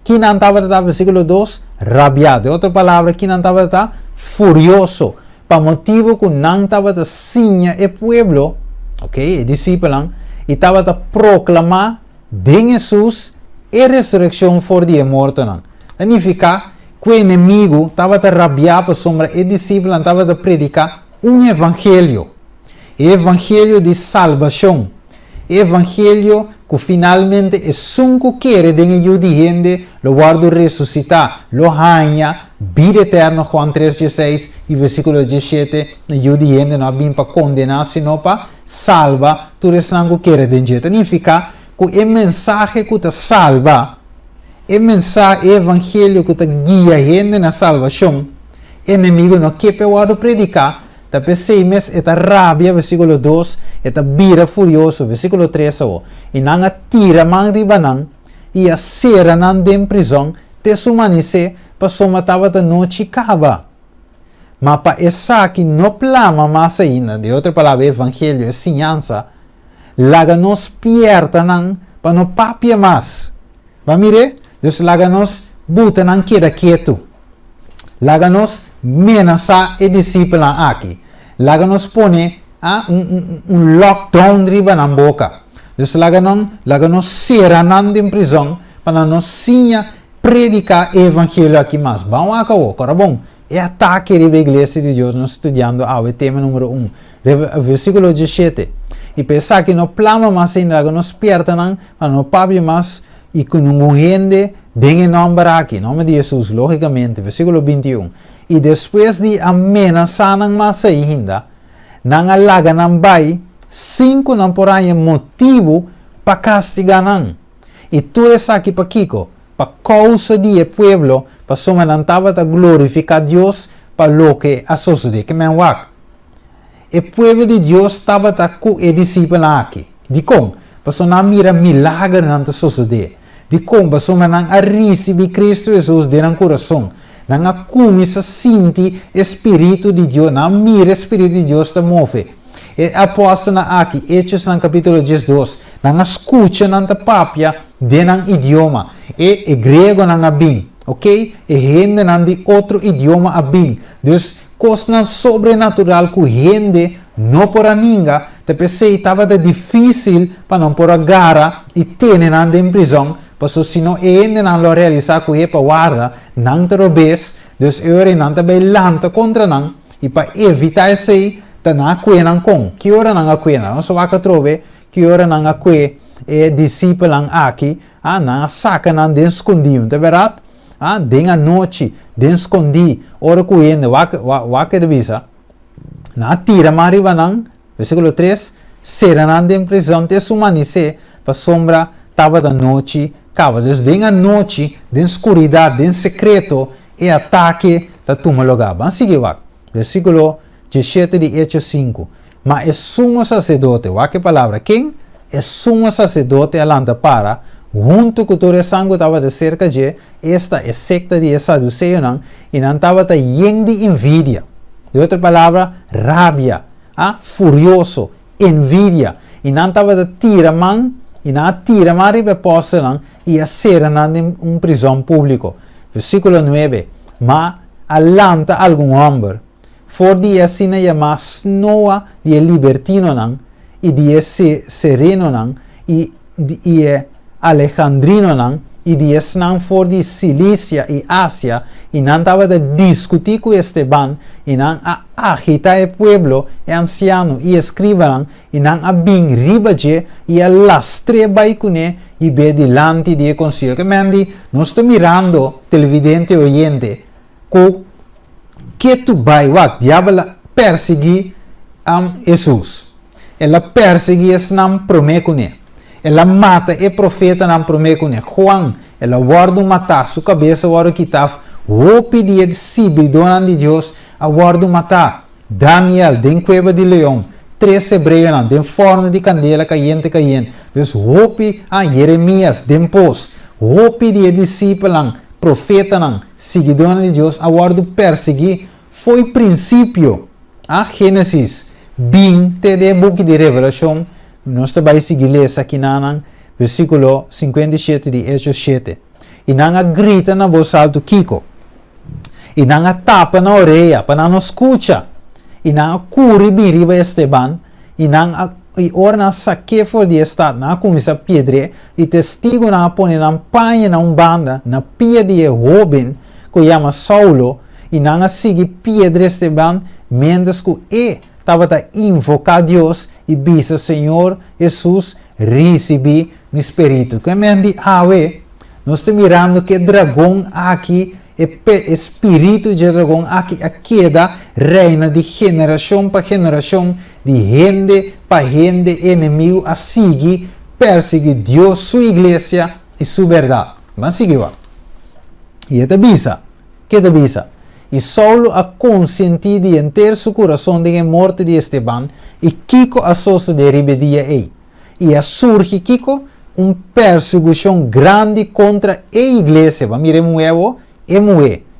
Quem não estava a estar, versículo 2, rabiado. Outra palavra, quem não estava a estar, furioso. Para motivo que não estava a sinha o pueblo, ok? O discípulo, e estava a proclamar de Jesus a ressurreição for dia morto. Significa que o inimigo estava a rabiar para sombra, o discípulo estava a predicar evangelho. Evangelho de salvação. Evangelho que finalmente é sunco quer de gente, lo guardo ressuscitar, lo hanha, vida eterna, Juan 3:16 e versículo 17, gente não vem para condenar, sino para salvar, tu ressango quer de gente. Significa que o mensagem que te salva, o mensagem, o evangelho que te guia gente na salvação, o inimigo não quer para predicar, ta peseimes eta rabia, versículo 2, eta bira furioso, versículo 3, e não atira man ribanang, e a sera nan de prisão, te sumanice, pa somatava da noite cava. Mas para essa que não plama mais ainda, de outra palavra, evangelho, é sinhança, laga nos pierta nan, para não papia mais. Vai mire? Deus laga nos buta nan queda quieto. Laga nos menasa e discípulo aqui. Laga nos pone lockdown riba na boca. Deus laga nos sera nan de prisão, para não sinha predicar o evangelho aqui mais. Vamos acabou, agora bom. É ataque da igreja de Deus, nós estudando o tema número 1, versículo 17. E pensar que não plama mais ainda, que nos perta não, mas não pabe mais, e que não gente dengue nome aqui, nome de Jesus, logicamente, versículo 21. E depois de amenazar mais ainda, não alaga não vai, 5 não porém motivo para castigar não. E tudo isso aqui para Kiko, para causa de pueblo, para soma não estava a glorificar Deus para o que a sociedade que me wak. O pueblo de Deus estava com o discípulo aqui. De como? Para soma mira milagre na sociedade. De como? Para soma não receber Cristo Jesus dentro do coração. Não começa a sentir o Espírito de Deus, não mira o Espírito de Deus te move. E apóstolo aqui, Hechos no capítulo 12, não escuta não te papia dentro do idioma. E grego não é bem, ok? E gente não de outro idioma é bem. Deus, coisa sobrenatural que gente não por ninguém, te pensei estava difícil para não por agarrar e ter não em prisão, porque se não gente não lo realizar com ele para guarda, não te robes, Deus eu não te belanta contra não, e para evitar isso, te não acuenam com, que hora não acuenam, não só que trove, que hora não acuenam, e discípulo aqui, não saca não den escondido, tá verdade? Den a noite, den escondi, ora cuendo, waka de visa, na tira mariva não, versículo 3, será não den prisão, te sumanice, para sombra, tava da noite, cava, Deus den a noite, den escuridade, den secreto, e ataque, tá tuma lugar, vamos seguir, versículo 17 de Hechos 5, mas é sumo sacerdote, que palavra, quem? É sumo sacerdote alanta para, junto com todo o sangue estava de cerca de esta é secta de Saduceu e não estava cheio de envidia. De outra palavra, rabia, furioso, envidia. E não estava de tira man, e não tira maribe posse e a ser em prisão pública. Versículo 9. Mas alanta algum homem, for de assim chamar snoa de libertino e de sereno e Alejandrino e de não for de Cilícia e Ásia e não estava de discutir com Esteban e não agitar o pueblo e anciano e escriba e não a bem ribaje e a lastre baicune e be delante de concilio. Que mandi, nós estamos mirando televidente oyente que tu vai o diabo perseguir Jesus. Ela perseguir esse não promete. Ela mata o profeta não promete. Juan, ela guarda matar sua cabeça, guarda quitar. O pedir de Sibi, dona de Deus, a guarda matar. Daniel, den cueva de leão. 3 Hebreus não, de forno de candela caiente. Dus hopi a Jeremias, dempos, hopi de discípulo, profeta não, seguidor de Deus, aguardo perseguir, foi princípio, a Gênesis, bem, de book de Revelação, nós também seguimos aqui na versículo 57 de Hechos 7. E não grita na voz alto, Kiko. E não tapa na orelha, para não escuta. E não curi biriba Esteban. E não orna saque for de estado, não começa a pedre. E testigo não põe na panha na banda, na pia de Robin, que chama Saulo. E não sigue pedre Esteban, mendes que estava a invocar Deus e bisa Senhor Jesus recebi no Espírito. Que mendi awe, nós estamos mirando que dragão aqui, espírito de dragão aqui, a queda reina de geração para geração, de gente para gente, inimigo a seguir, perseguir Deus, sua igreja e sua verdade. Vamos seguir. E esta bisa, que esta bisa? E Saulo a consenti de enter seu coração de morte de Esteban e Kiko a soço de rebeldia ei. E a surge Kiko persecução grande contra a igreja. Vamos ver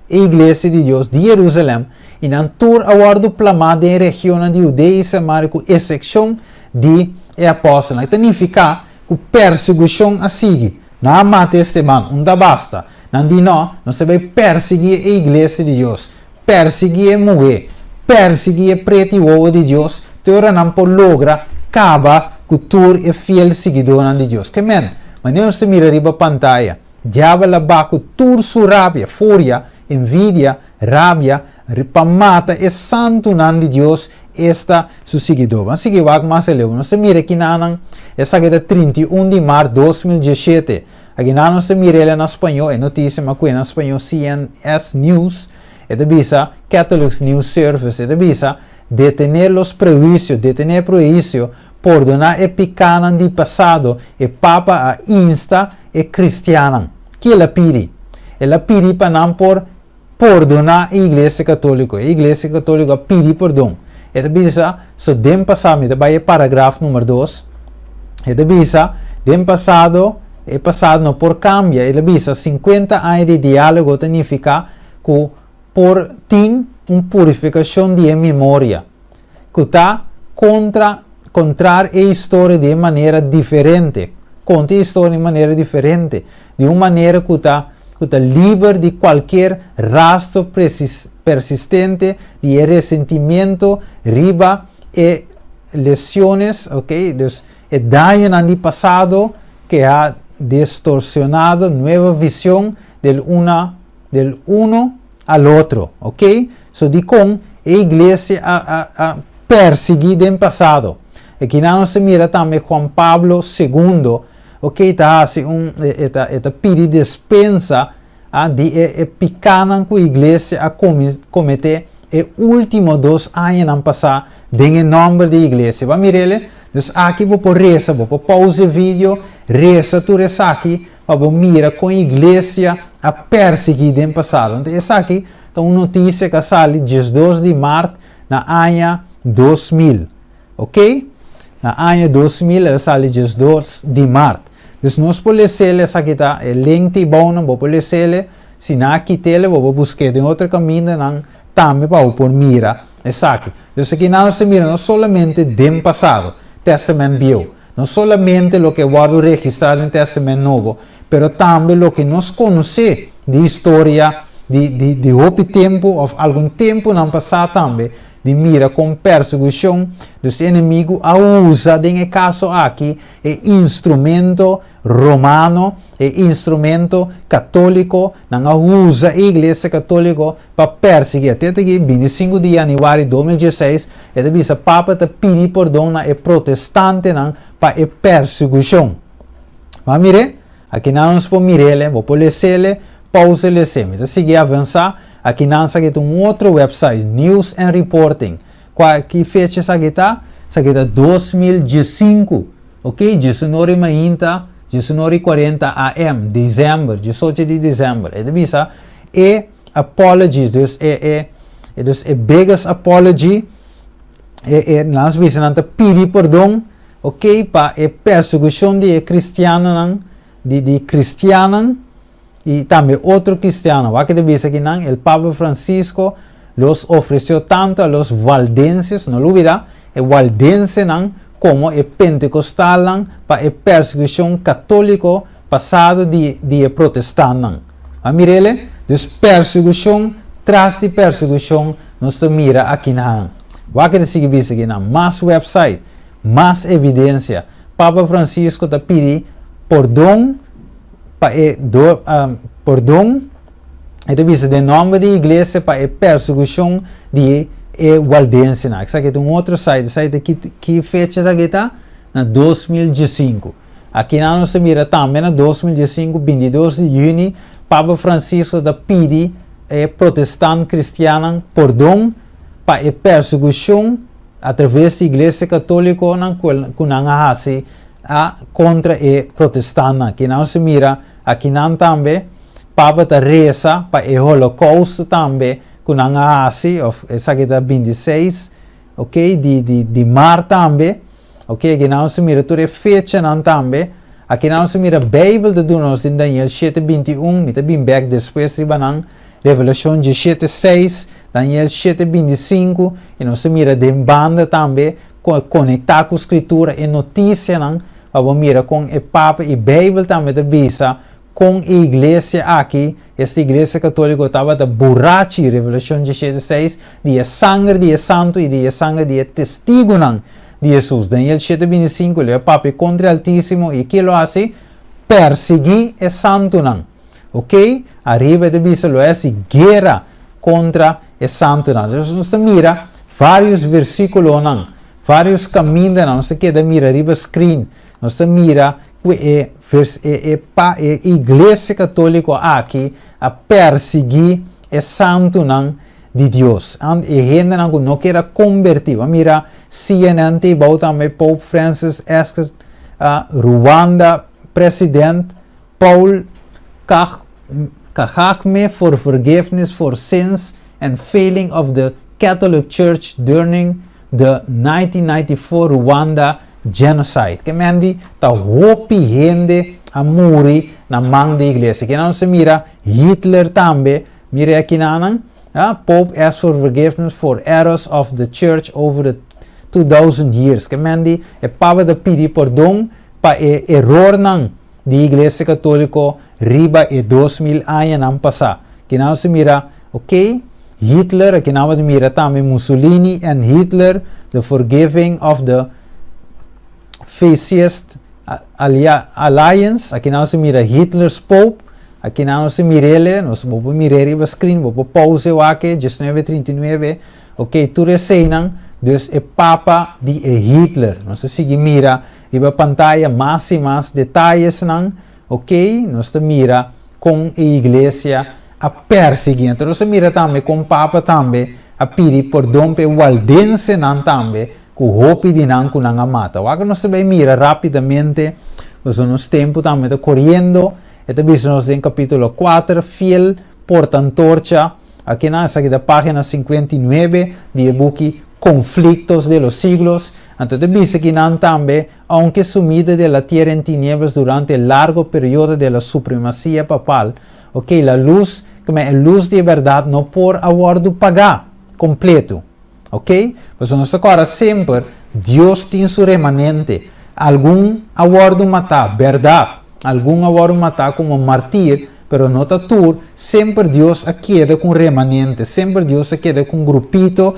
a igreja de Deus de Jerusalém. E na tour aguardo plamada em região de Judeia e Samaria com exceção de apóstolos. Então, significa que persecução a seguir. Não mata Esteban, não basta. Não, nós também perseguir a igreja de Deus. Perseguir a mulher. Perseguir a preto e ovo de Deus. Teora não por logra, acaba que tu é fiel seguidor de Deus. Que men? Mas nós te mira riba pantalla. Diabo la baco tur su rabia, fúria, envidia, rabia, ripamata é santo nan de Deus esta su seguidor. Mas sigue wag mais eleu. Nós te mira aqui na essa que é 31 de março de 2017. Aqui nós te mira ela em espanhol, é notícia mas em espanhol CNS News, é de visa Catholic News Service, é de visa detener los prejuicios, detener prejuicio por donar e picana de passado e papa a insta e cristiana. Que ela pede? Ela pede para não por perdonar a igreja católica. A igreja católica pede perdão. Ela bisa, so dem passado, me vai parágrafo número 2. Ela bisa, dem passado, e passado não por cambia. Ela bisa, 50 anos de diálogo significa que por tem purificação de memória. Que está contar a história de maneira diferente. Conta a história de maneira diferente. De uma maneira que está livre de qualquer rastro persistente de ressentimento, riba e lesões, ok? Dus, e daño no passado que ha distorsionado nova visão del uno al outro, ok? So, de com a igreja a perseguir em passado. Aqui nós se mira também Juan Pablo II, ok, está assim esta pede dispensa de picanan com a igreja a cometer o último 2 anos não passar em nome da igreja. Vamos ver ele? Então aqui vou por reza, vou por pausa o vídeo, reza tu reza aqui, vou mirar com a igreja a perseguir em passado. Então essa aqui é uma notícia que sale 12 de março na ano 2000, ok? Na ano 2000 ela sale 12 de março. Então nós podemos ler essa aqui tá, é lente bom, não vou poder ler, se não aqui tele vou buscar de outro caminho, não também para por mira essa aqui. Então aqui nós mira não somente do passado, Testamento Velho, não somente o que guardo registrado no Testamento Novo, mas também o que nós conhecemos de história de outro tempo, ou algum tempo não passado também, de mira com perseguição dos inimigos a usa, em caso aqui, instrumento romano e instrumento católico, não usa a igreja católica para perseguir. Até aqui, 25 de janeiro de 2016, ele diz que o Papa te pede perdão a protestante para a perseguição. Mas mire, aqui não nos podemos mirar, vou poder ler, pausa e ler. Então, seguir avançar. Aqui nós temos um outro website, News and Reporting. Que fecha essa aqui está? Essa aqui está 2015, ok? 19:40 AM, dezembro, 18 de dezembro. Ele diz, apologies, dus biggest apology, nós visamos pedir perdão, ok, para a perseguição de cristianos, de cristianos, e também outro cristiano. O que dice aqui, o Papa Francisco los ofereceu tanto a los valdenses, não olvida, o valdense como o pentecostal para a perseguição católica passado de protestante. A mirele, dus perseguição, tras de perseguição, nós mira aqui na. O que dice aqui, mais website, mais evidência. Papa Francisco te pede perdão, perdão, ele diz de nome da igreja para a perseguição de valdense. Aqui tem outro site que fecha aqui está na 2015. Aqui nós mira também na 2015, 22 de junho, Papa Francisco te pede protestante cristiano perdão para a perseguição através da igreja católica contra o protestante. Aqui nós mira, aqui também, Papa te reza para o holocausto também, que não há assim, essa aqui é 26, ok, de mar também, ok, aqui nós mira toda a fecha também, aqui nós mira a Bíblia de nós em Daniel 7:21, me bem back depois de Revelação 17:6, Daniel 7:25, e nós mira de banda também, conectar com a escritura e notícia, para mira com o Papa e a Bíblia também de visa, com a igreja aqui, esta igreja católica estava de borracha, Revelação 17:6, de sangue de santo e de sangue de testigo de Jesus. Daniel 7:25, o Papa contra o Altíssimo e que lo hace, perseguir o santo ok? Arriba de vista lo es guerra contra o santo Nós mira vários versículos vários caminhos nós queda mira arriba screen, nós mira a igreja católica aqui a perseguir o santo de Deus. E gente não quer convertir. Mira, CNN também Pope Francis asks Rwanda president Paul Kagame for forgiveness for sins and failing of the Catholic Church during the 1994 Rwanda genocide. Que mendi ta hopi gente a muri na mão da igreja. Que não se mira Hitler também, mira aqui Pope asked for forgiveness for errors of the church over the 2000 years. Que mendi é Papa de pedir perdão para erro da igreja católica riba 2000 anos passado. Que não se mira, ok? Hitler, aqui não se mira também Mussolini and Hitler, the forgiving of the Fascist Alliance. Aqui não se mira Hitler's Pope. Aqui não se mira ele, nós vamos mirar o screen, vamos pause o aqui, 1939. Ok, tu receiam, dus o Papa de Hitler. Nós seguimos mira, a pantalla mais e mais detalhes, ok? Nós mira com a igreja a perseguir. Então, nós mira também com o Papa também a pedir perdão para o valdense também, que o hopi de que não mata. O que nós também mira rapidamente, nós nos tempo também está correndo. Este vídeo nos em capítulo 4, fiel portantorcha. Aqui nessa aqui da página 59 do book Conflictos de los Siglos. Entonces dice que también, aunque sumida de la tierra en tinieblas durante el largo periodo de la supremacía papal, okay, la luz de verdad no por aguardo pagar completo, ok? Pues agora sempre Deus tem su remanente, algum aguardo matar, verdade, algum aguardo matar como martir, pero no tatur, sempre Deus queda com remanente, sempre Deus queda com grupito,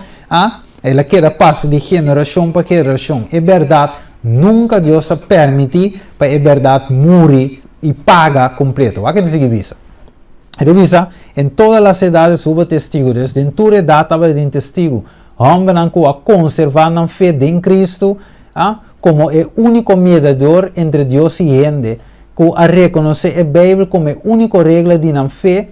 ela queda passa de geração para geração. É verdade, nunca Deus permite para a verdade morrer e paga completo. O que diz isso? Revisa, em todas as idades houve testigos, desde em toda idade estava de testigo, homem que a conservar a fé em Cristo, como o único mediador entre Deus e gente, que a reconhecer a Bíblia como a única regra de não fé,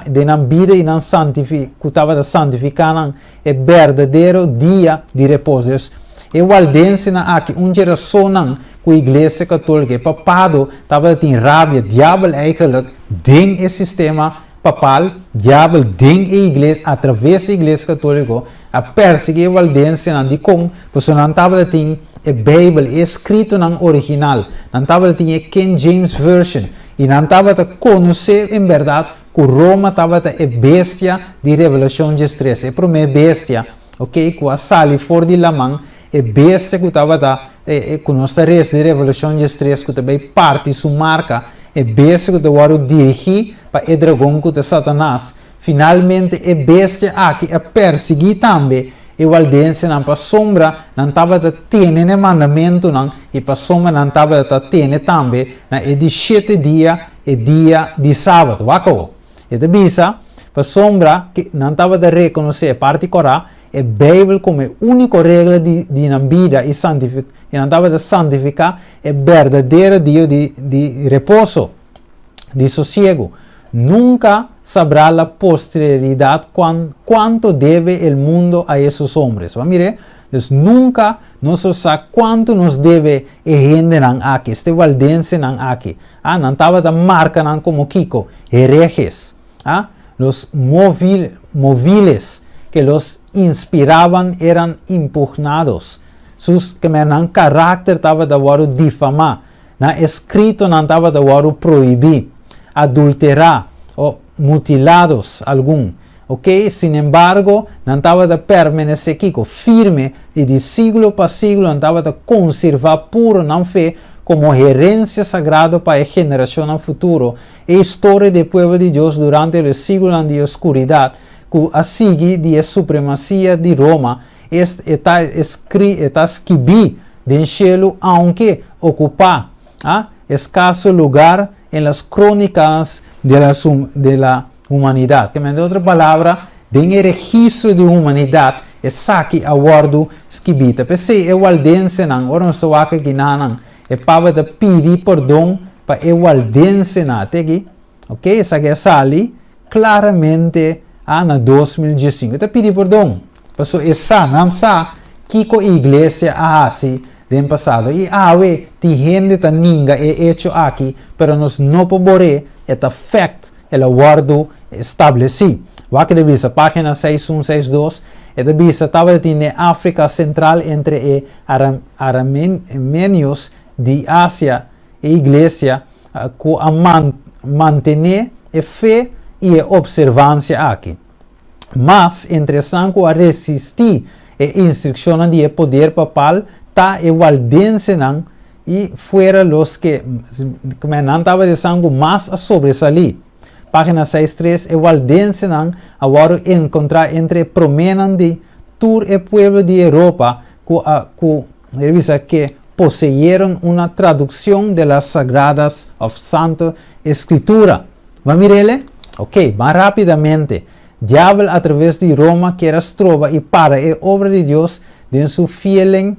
de não vida e não santificar é verdadeiro dia de repouso. E o aldense aqui, geração que a igreja católica e papado estava tendo raiva, diabo eigenlijk tem o sistema papal, diabo tem a igreja, através da igreja católica, a perseguir o aldense nan di kong, porque não estava tem a Bíblia escrito na original, não estava tem a King James Version, e não estava a conhecer em verdade que Roma estava a bestia de Revelação 13, é para mim bestia, ok, que a sali fora de la mão, é bestia que estava com nossa res de Revelação 13, que também parte sua marca, é bestia que estava dirigir para o dragão que é Satanás. Finalmente, a bestia aqui a perseguir também, e o aldense não para sombra, não estava a ter o mandamento, não, e para sombra não estava a ter também, e de 7 dias, e dia de sábado, vaco. E de bisa, para sombra, que não estava a reconhecer a parte corá, a Bíblia como a única regra de na vida e não estava a santificar a verdadeiro dia de repouso, de sossego. Nunca sabrá a posterioridade quanto deve o mundo a esses homens. Vamos ver? Então, nunca nós sabemos quanto nos deve a gente aqui, este valdense aqui. Não estava a marca como Kiko, herejes. Los móviles que los inspiraban eran impugnados. Sus que menan carácter estava de waru difamar. Escrito não estava de waru proibir, adulterar ou mutilados algum. Ok? Sin embargo, não estava de permanecer aqui firme e de siglo para siglo não estava de conservar puro na fé como herência sagrada para a geração no futuro. A história do povo de Deus durante os siglos de escuridade, que a seguir de supremacia de Roma, está escrito do cielo, aunque ocupa escaso lugar em las crónicas de la humanidade. Que, em outra palavra, tem o registro de humanidade, é aqui a guardo esquibita. Pensei, eu aldense não, ora não estou aqui não. É para pedir perdão para o aldense na aqui, ok? Essa que é ali claramente na 2015. Então pedir perdão, porque essa não sabe que a igreja assim no passado e tem gente que ninguém é hecho aqui, pero nós não podemos este fact ela guardo estabelecido. O que deve ser página 6162 é deve ser estava na África Central entre armênios de Ásia e igreja que manter a fé e a observância aqui. Mas, entretanto, a resistir a instrução de poder papal, está o aldense e fora os que não estava dizendo mais a sobresalir. Página 63, o aldense agora encontrar entre promenan de todo o povo de Europa que poseyeron una traducción de las sagradas of Santa Escritura. ¿Vamos a mirarle? Ok, más rápidamente. Diablo a través de Roma quiere trova y para la obra de Dios en su fielen,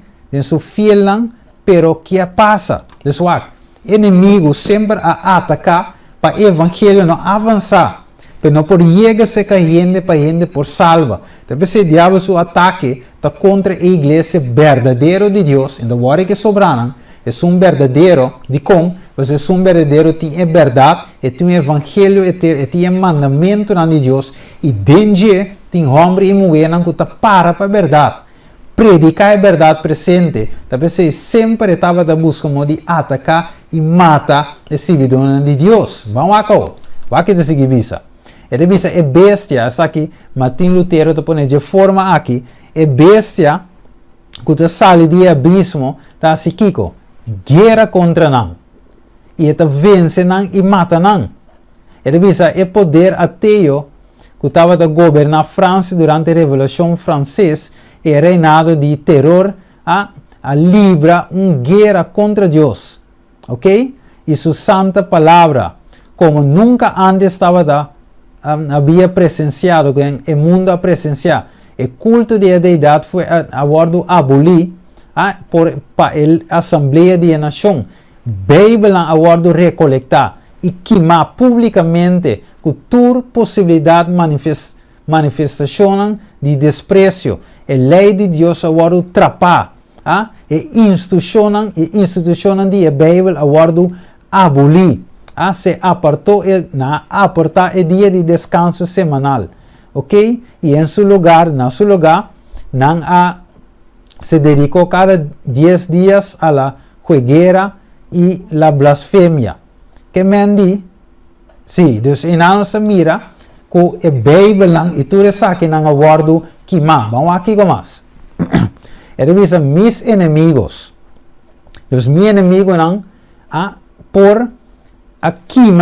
pero ¿qué pasa? Después, enemigos siempre a atacar para el evangelio no avanzar. Pero no por llegarse cayendo para gente por salva. Entonces el diablo su ataque está contra la iglesia verdadera de Dios. En la hora que sobranan es un verdadero de con, pues es un verdadero tiene verdad, tiene evangelio, tiene mandamiento de Dios y dengue tiene hombre y mujer que está para verdad. Predicar a verdade presente, talvez sempre estava da busca de atacar e matar a servidão de Deus. Vamos aqui, vai que seguir visa. É visa é bestia, essa aqui, Martin Lutero te põe de forma aqui, é bestia que te sai do abismo, tá assim Kiko, guerra contra não. E te vence não e mata não. É visa é poder ateu que estava a governar a França durante a Revolução Francesa e reinado de terror a libra guerra contra Deus, ok? E sua santa palavra, como nunca antes estava havia presenciado, que o mundo a presenciar, o culto de deidade foi abolido por a Assembleia de Nação. Bíblia agora recolectar e queimar publicamente com toda possibilidade de manifestação de desprezo. A lei de Deus agora trapar, e instituição de Bíblia agora abolir, se apartou aportar o dia de descanso semanal, ok? E em seu lugar, se dedicó cada 10 días a la jueguera y la blasfemia. Que mendi? Sim, dus in nossa mira, com a Bíblia lang, e tudo isso aqui não aguardo que mais. Vamos aqui com mais. É de mis inimigos. Dus mi inimigo não, por aqui,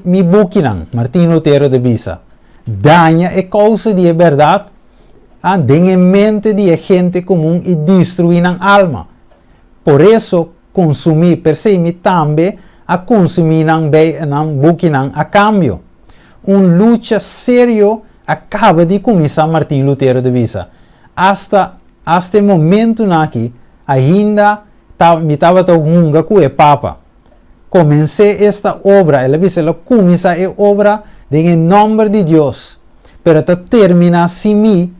mi buki não, Martin Lutero de Bisa. Daña a causa de verdade, den em mente de gente comum e destruir a alma. Por isso, consumir, per se mi também, a consumir não buki não a cambio. Luta sério acaba de começar Martin Lutero de Bisa. Hasta momento aqui, ainda me estava tocando com o Papa. Comecei esta obra, ela começa a obra em nome de Deus, para terminar assim mim,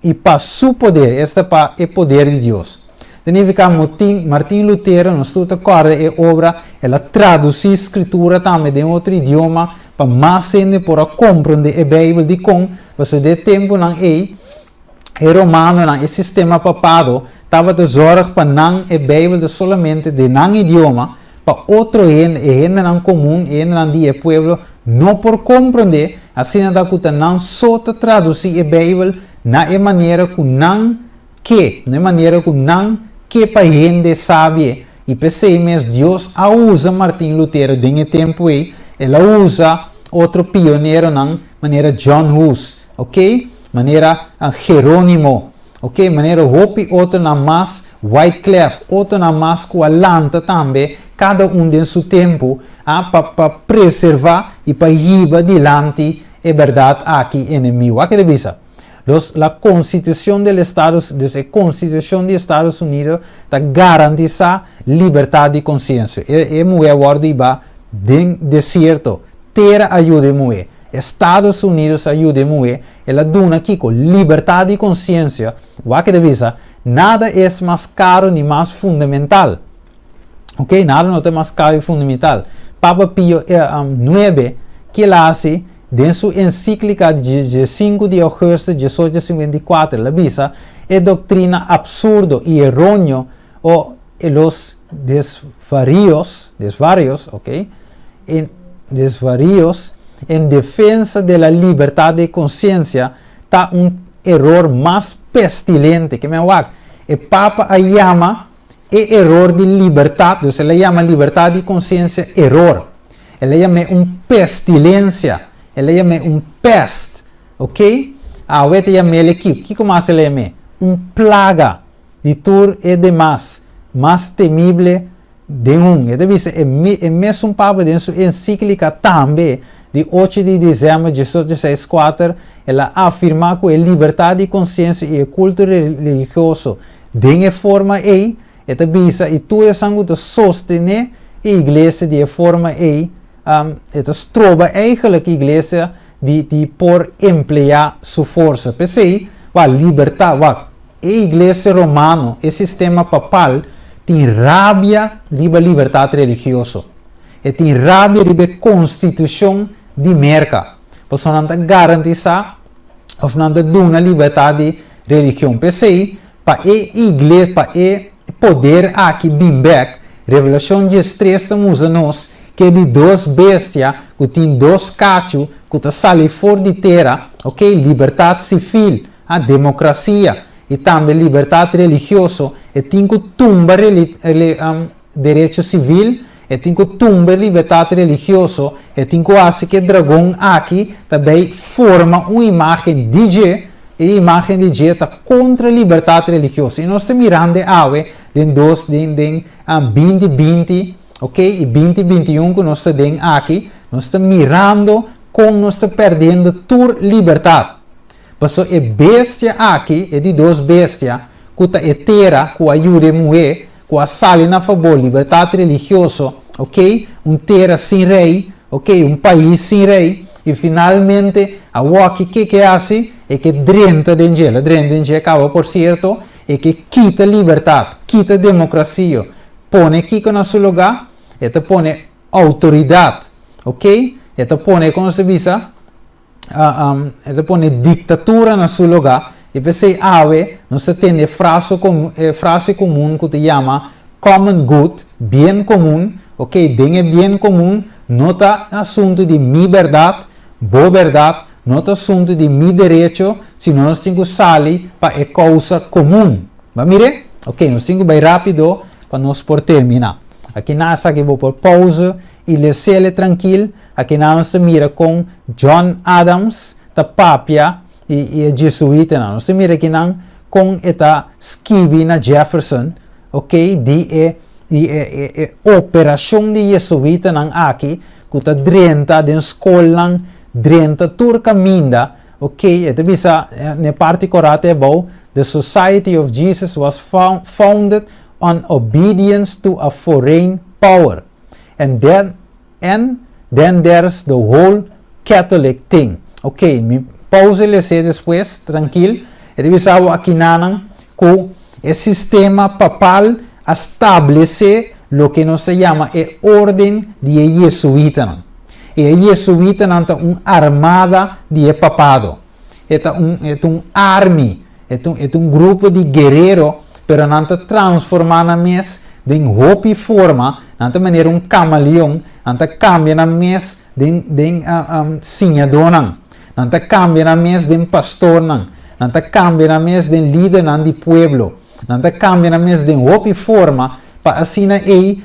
e para seu poder, este para o poder de Deus. Significa Martin Lutero, nós estamos acorda a obra, ela traduz a escritura também em outro idioma, para mais gente possa compreender a Bíblia de como, você de tempo não é romano, não é sistema papado, estava de zorg para não a Bíblia somente de não idioma, para outro gente não comum, gente não de pueblo, não por compreender, assim não só traduzir a Bíblia na maneira que não que para gente sabe, e percebemos Deus usa Martin Lutero de tempo aí, ela usa outro pioneiro na maneira John Hus, ok? Maneira Jerônimo, ok? Maneira Hopi, outro na mais Wycliffe, outro na mais Coalanta também, cada de seu tempo, para preservar e para ir adiante a verdade aqui inimigo. Aqui devisa. A Constituição dos Estados Unidos está garantiza liberdade de consciência. É muito guarda de certo. Terra ajuda muito. Estados Unidos ajuda muito. Ela dona aqui com liberdade de consciência. O que devisa. Nada é mais caro nem mais fundamental. Ok? Nada não é mais caro e fundamental. Papa Pio IX, que ele hace, em sua encíclica de 5 de agosto de 1854, ela visa a doutrina absurdo e erróneo o los desvarios, ok? Desvarios em defesa da liberdade de consciência está error mais pestilente que me aguarda. O Papa a chama error de liberdade, ela chama liberdade de consciência error. Ela chama pestilência. Ela chama peste, ok? Eu te chamo ele aqui. O que mais ela chama? Plaga de tur e demais, mais temível de É mesmo Papa de sua encíclica também, de 8 de dezembro de 1864, ela afirma que a liberdade de consciência e o culto religioso de forma e visa e tudo isso que sostener a igreja de forma trova eigenlijk a igreja de por emplear sua força. Pensei, a liberdade, a igreja romana, o sistema papal, tem rabia riba liberdade religiosa. E tem rabia riba constituição de merca. Por isso não garantiza ou não dá uma liberdade de religião. Pensei, para a igreja, para o poder aqui, Bimbek, Revelação 13 estamos a nós, que de duas bestias, que tem dois cachos, que está saindo fora de terra, ok? Liberdade civil, a democracia, e também liberdade religiosa, e tem que tumbar direito civil, e tem que tumbar liberdade religiosa, e tem que fazer que o dragão aqui também forma uma imagem de Deus, e a imagem de Deus está contra a liberdade religiosa. E nós estamos mirando em 2020, ok? E 2021 que nós estamos aqui, nós estamos mirando como nós estamos perdendo toda liberdade. Por isso, a bestia aqui é de duas bestias, que é terra, que ajuda a mulher, que sale na favor da liberdade religiosa, ok? Terra sem rei, ok? País sem rei. E finalmente, a Waki que faz é que drenta de angelo. Drenta de angelo acaba, por certo, é que quita liberdade, quita democracia. Põe aqui no seu lugar, e te põe autoridade, ok? E te põe, como se diz, e te põe ditadura no seu lugar, E pensei, nós temos frase comum que se chama common good, bem comum, ok? Dinge bem comum, não está assunto de minha verdade, boa verdade, não está assunto de meu direito, senão nós temos que sair para a causa comum. Mas mire, ok, nós temos que ir rápido para nós por terminar. Aqui nós aqui vou por pausa e deixar tranquilo. Aqui nós mira com John Adams, da Papia e a jesuíta. Nós mira aqui com esta Skibby na Jefferson, ok, de operação de jesuíta aqui, que está drenta de escola, drenta turca minda, ok, esta bisa na parte correta é bom. The Society of Jesus was founded on obedience to a foreign power, and then there's the whole Catholic thing. Ok, me pausa e se depois, tranquilo. Esta bisa aqui que o sistema papal estabelece lo que nos se llama a ordem de jesuíta. E a jesuíta é uma armada de papado. É army, é grupo de guerreiro, pero não está transformando mes de roupa e forma, não está maneira camaleão, não está cambiando mes de senhador, não está cambiando mes de pastor, não está cambiando mes de líder de pueblo, não está cambiando mes de roupa e forma, para assim de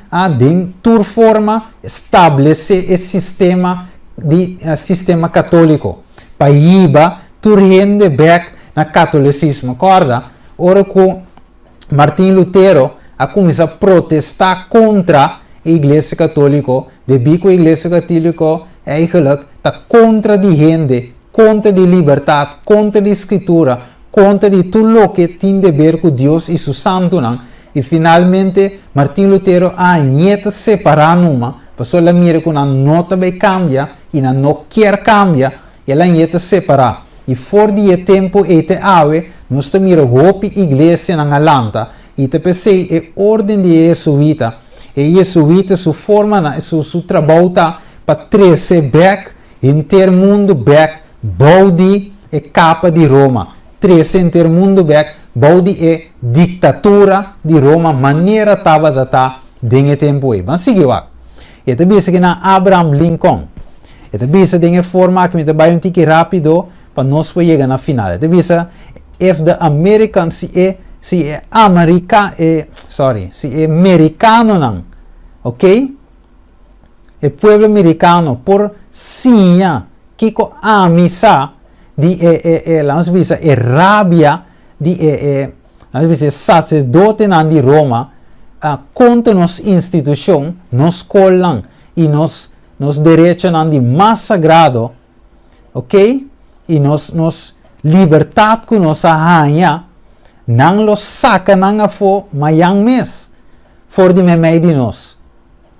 tur forma estabelecer esse sistema católico, para ir tu rende back na catolicismo, acorda? Ora que Martin Lutero a começar a protestar contra a Igreja Católica, devido que a Igreja Católica eigenlijk está contra de gente, contra de liberdade, contra de escritura, contra de tudo o que tem a ver com Deus e seu santo, não? E finalmente Martin Lutero a separar numa, pessoa la mira que não também cambia e não quer cambiar, e ela separar. E fora de tempo nós temos a igreja na Alanta, e te pensei a ordem de jesuíta. E jesuíta sua forma, seu trabalho para trazer back, intermundo back, body e capa de Roma. Trazer intermundo back, body e ditadura de Roma, maneira estava data dentro tempo aí. Mas seguiu lá. E te bisa que na Abraham Lincoln. E te bisa dentro forma que me te vai tique rápido para nós chegar na final. Te bisa if the American se é americano não, ok? O povo americano por sinha que co amisa de rabia de sacerdote de Roma contra nos instituição, nos colam e nos direitos de mais sagrado, ok? E nos liberdade que nos arranha, não los saca não a fo mayang mes, for de meio de nós,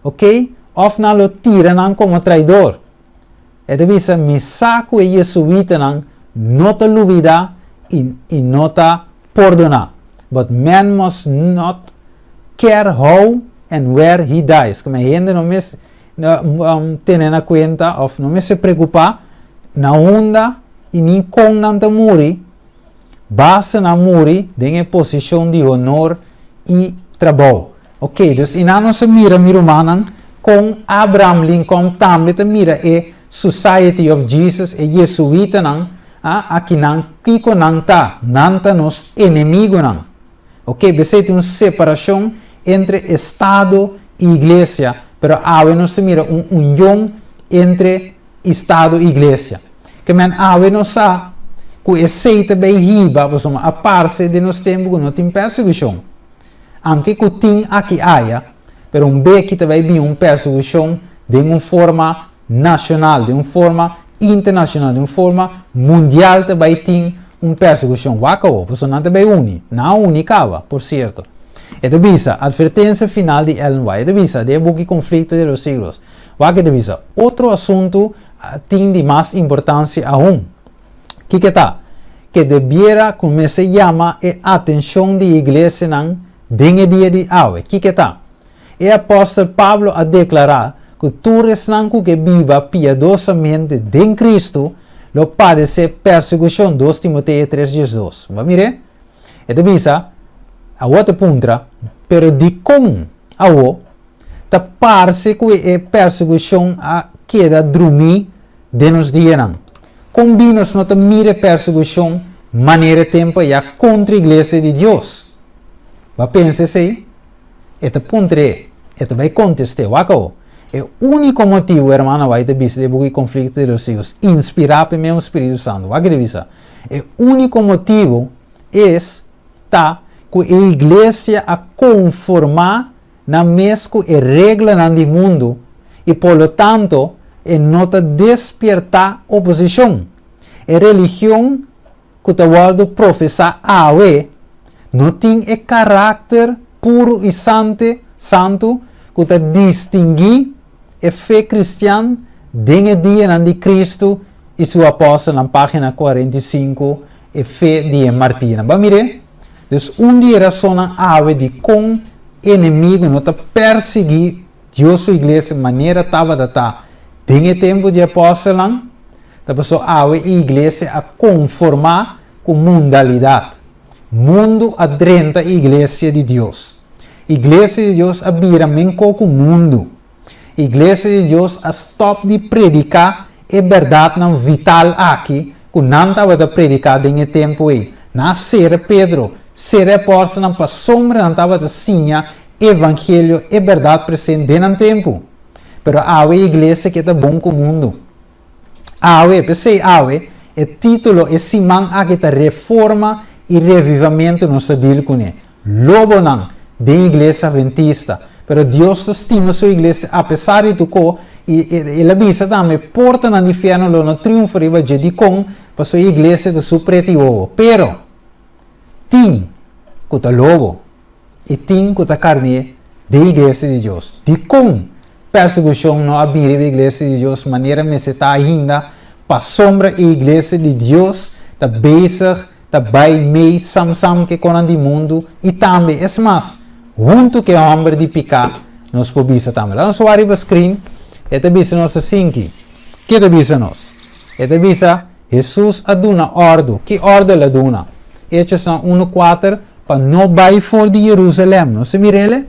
ok? Of não lo tira não como traidor. É de visa me saco e jesuíta não te lubida e não te perdona. But man must not care how and where he dies. Como a gente não me tem na conta, of não me se preocupa na onda e nem com não te morrer. Basta na morrer em posição de honor e trabalho. Ok, então e não se mira com Abraham Lincoln também te mira a Society of Jesus e jesuíta aqui kiko não tá nos inimigo ok, você tem uma separação entre Estado e Igreja, pero agora nós mira união entre Estado e Igreja, que man agora nós que aceita bem riba, a parte de nós temos que não tem perseguição, anche que tem aqui haya, pero bem que também tem uma perseguição de uma forma nacional, de uma forma internacional, de uma forma mundial também tem uma perseguição. Wacao, você não também não unicava, por certo. E te visa, advertência final de Ellen White, te visa, de buque conflito de los siglos. Wacao te visa, outro assunto tem de mais importância aún. Que está? Que debiera, como se chama, a atenção de igreja dentro dia de hoje. Que está? E apóstolo Pablo a declarar que tu resnanco que viva piadosamente em Cristo, lo padece persecución. 2 Timoteo 3:12. Va mire? Ito bisa, awo te puntra, pero di con awo, ta parse que persecución a queda drumi de nos dienan. Combinos no te mire persecución, maneira tempo ya contra a iglesia de Dios. Va pense sei, ete puntre, ete vai conteste, wakao. O único motivo, hermano, vai te bisa de bugi conflito de los hijos, inspirar pe meu Espírito Santo. Waka de bisa. O único motivo es ta que a iglesia a conformar na mesco e regla nandi mundo e por lo tanto nota despertar oposição. A religião que o waldo professa awe não tem o caráter puro e santo que te distingui a fé cristã dengue dia nandi Cristo e seu apóstolo na página 45 a fé de Martina. Ba mire, então dia razão awe de com inimigo não te perseguir Deus sua igreja maneira tava data dengue tempo de apóstolo da pessoa awe a igreja a conformar com mundalidade. Mundo adrenta a igreja de Deus. Igreja de Deus a vira menco com o mundo. Igreja de Deus a stop de predicar a verdade não vital aqui, que não estava a predicar em tempo aí. Na ser Pedro, ser apóstolo não para sombra não estava a sinha evangelho e verdade presente no tempo. Pero a igreja que está bom com o mundo. Pensei o título é Simão aqui está reforma e revivamento no sabil com ele. Lobo não, de igreja adventista. Pero Deus estima sua igreja, apesar de tudo, e a visa também, porta no inferno, no triunfo riba de com, para sua igreja de seu preto e ovo. Pero, tem que o lobo, e tem que a carne de igreja de Deus. De com, perseguição não abrir a igreja de Deus, maneira me se está ainda, para sombra a igreja de Deus, está bezig, está vai meio, sam que com o mundo, e também, é mais, junto que o homem de picar, nós podemos também. Lá no arriba screen, esta bisa nós assim que esta bisa nós. Esta bisa, Jesus aduna ordem. Que ordem ele aduna? Hechos 1:4 para não vai for de Jerusalém. Não se mire ele?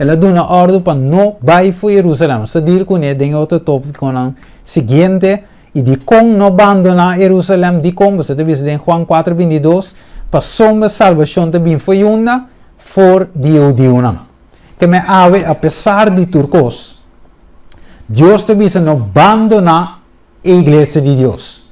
Ele aduna ordem para não vai for Jerusalém. Se dir com ele, tem outro tópico com o seguinte, e de como não abandonar Jerusalém, de como, você deve dizer em Juan 4:22, para sombra salvação também foi uma, for Dio de una. Que me ave, apesar de turcos, Deus te visa não abandonar a igreja de Deus.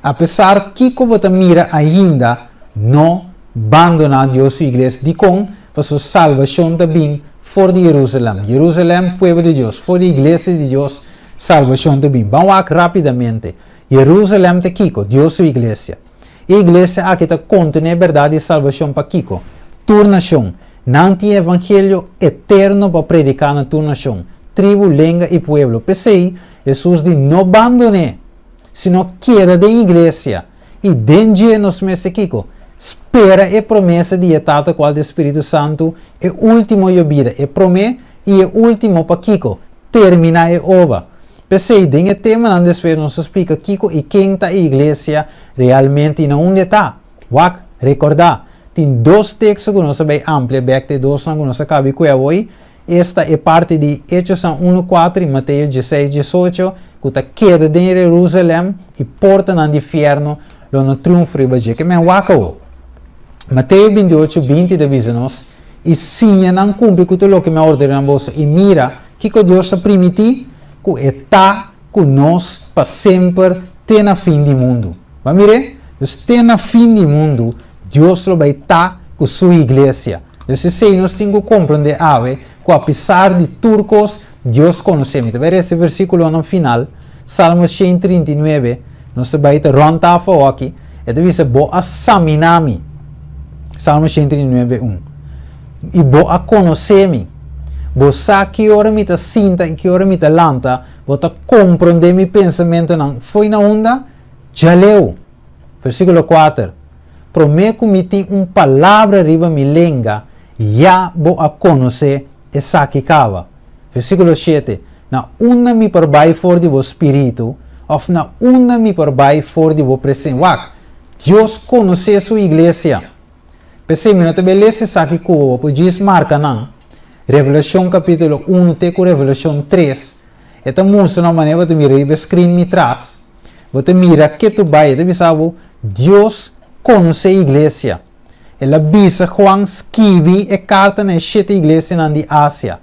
Apesar que como te mira ainda, não abandonar Deus a igreja de com, para sua salvação também for de Jerusalém. Jerusalém, povo de Deus, for a igreja de Deus, salvação também. Vamos lá rapidamente. Jerusalém te Kiko, Deus a igreja. A igreja aqui te contém a verdade e salvação para Kiko. Tua nação. Não tem evangelho eterno para predicar na tua nação. Tribo, língua e pueblo. Pensei, Jesus de não abandonar, sino queda da igreja. E dentro nos meses Kiko, espera a promessa de etapa qual do Espírito Santo é o último de vida. É promessa e é o último para Kiko. Terminar a obra. Pensei, dentro do tema, não depois nos explica Kiko e quem está a igreja realmente não onde está. Wak, recordar. Tem dois textos que nós vamos ampliar, tem dois que nós acabamos com hoje. Esta é parte de Hechos 1:4 e Mateus 16:18, que está queda de Jerusalém e porta no inferno, lá no triunfo de que me wacao. Mateus 28:20 diz-nos, e sim, não cumpre com tudo o que me ordenamos, e mira, que Deus está permitir, que está conosco para sempre, até no fim do mundo. Vai mirar? Até no fim do mundo, Deus vai estar com sua igreja. Então, se nós temos que compreender que apesar de turcos, Deus conhecemos. Ver esse versículo no final, Salmo 139, nós vamos rontar aqui, e deve ser boa examinar-me. Salmo 139:1. E boa conhecer-me. Você que ora me ta sinta e que ora me ta lanta, você compreender meu pensamento não foi na onda, já leu. Versículo 4. Prometo me tem palavra riba mi língua, já vou a conhecer essa que cava. Versículo 7. Na una mi parbai for de vos espírito, of na una mi por bai for de vo presente. Wak, Deus conhece sua igreja. Pensei, me não te beleza aqui com o diz marca não. Revelação capítulo 1 até com Revelação 3. Esta mostra uma maneira de mirar o screen me traz. Você mira que tu vai, você sabe, Deus conhece a igreja. Ela visa Juan escreve e carta na 7 igrejas na Ásia.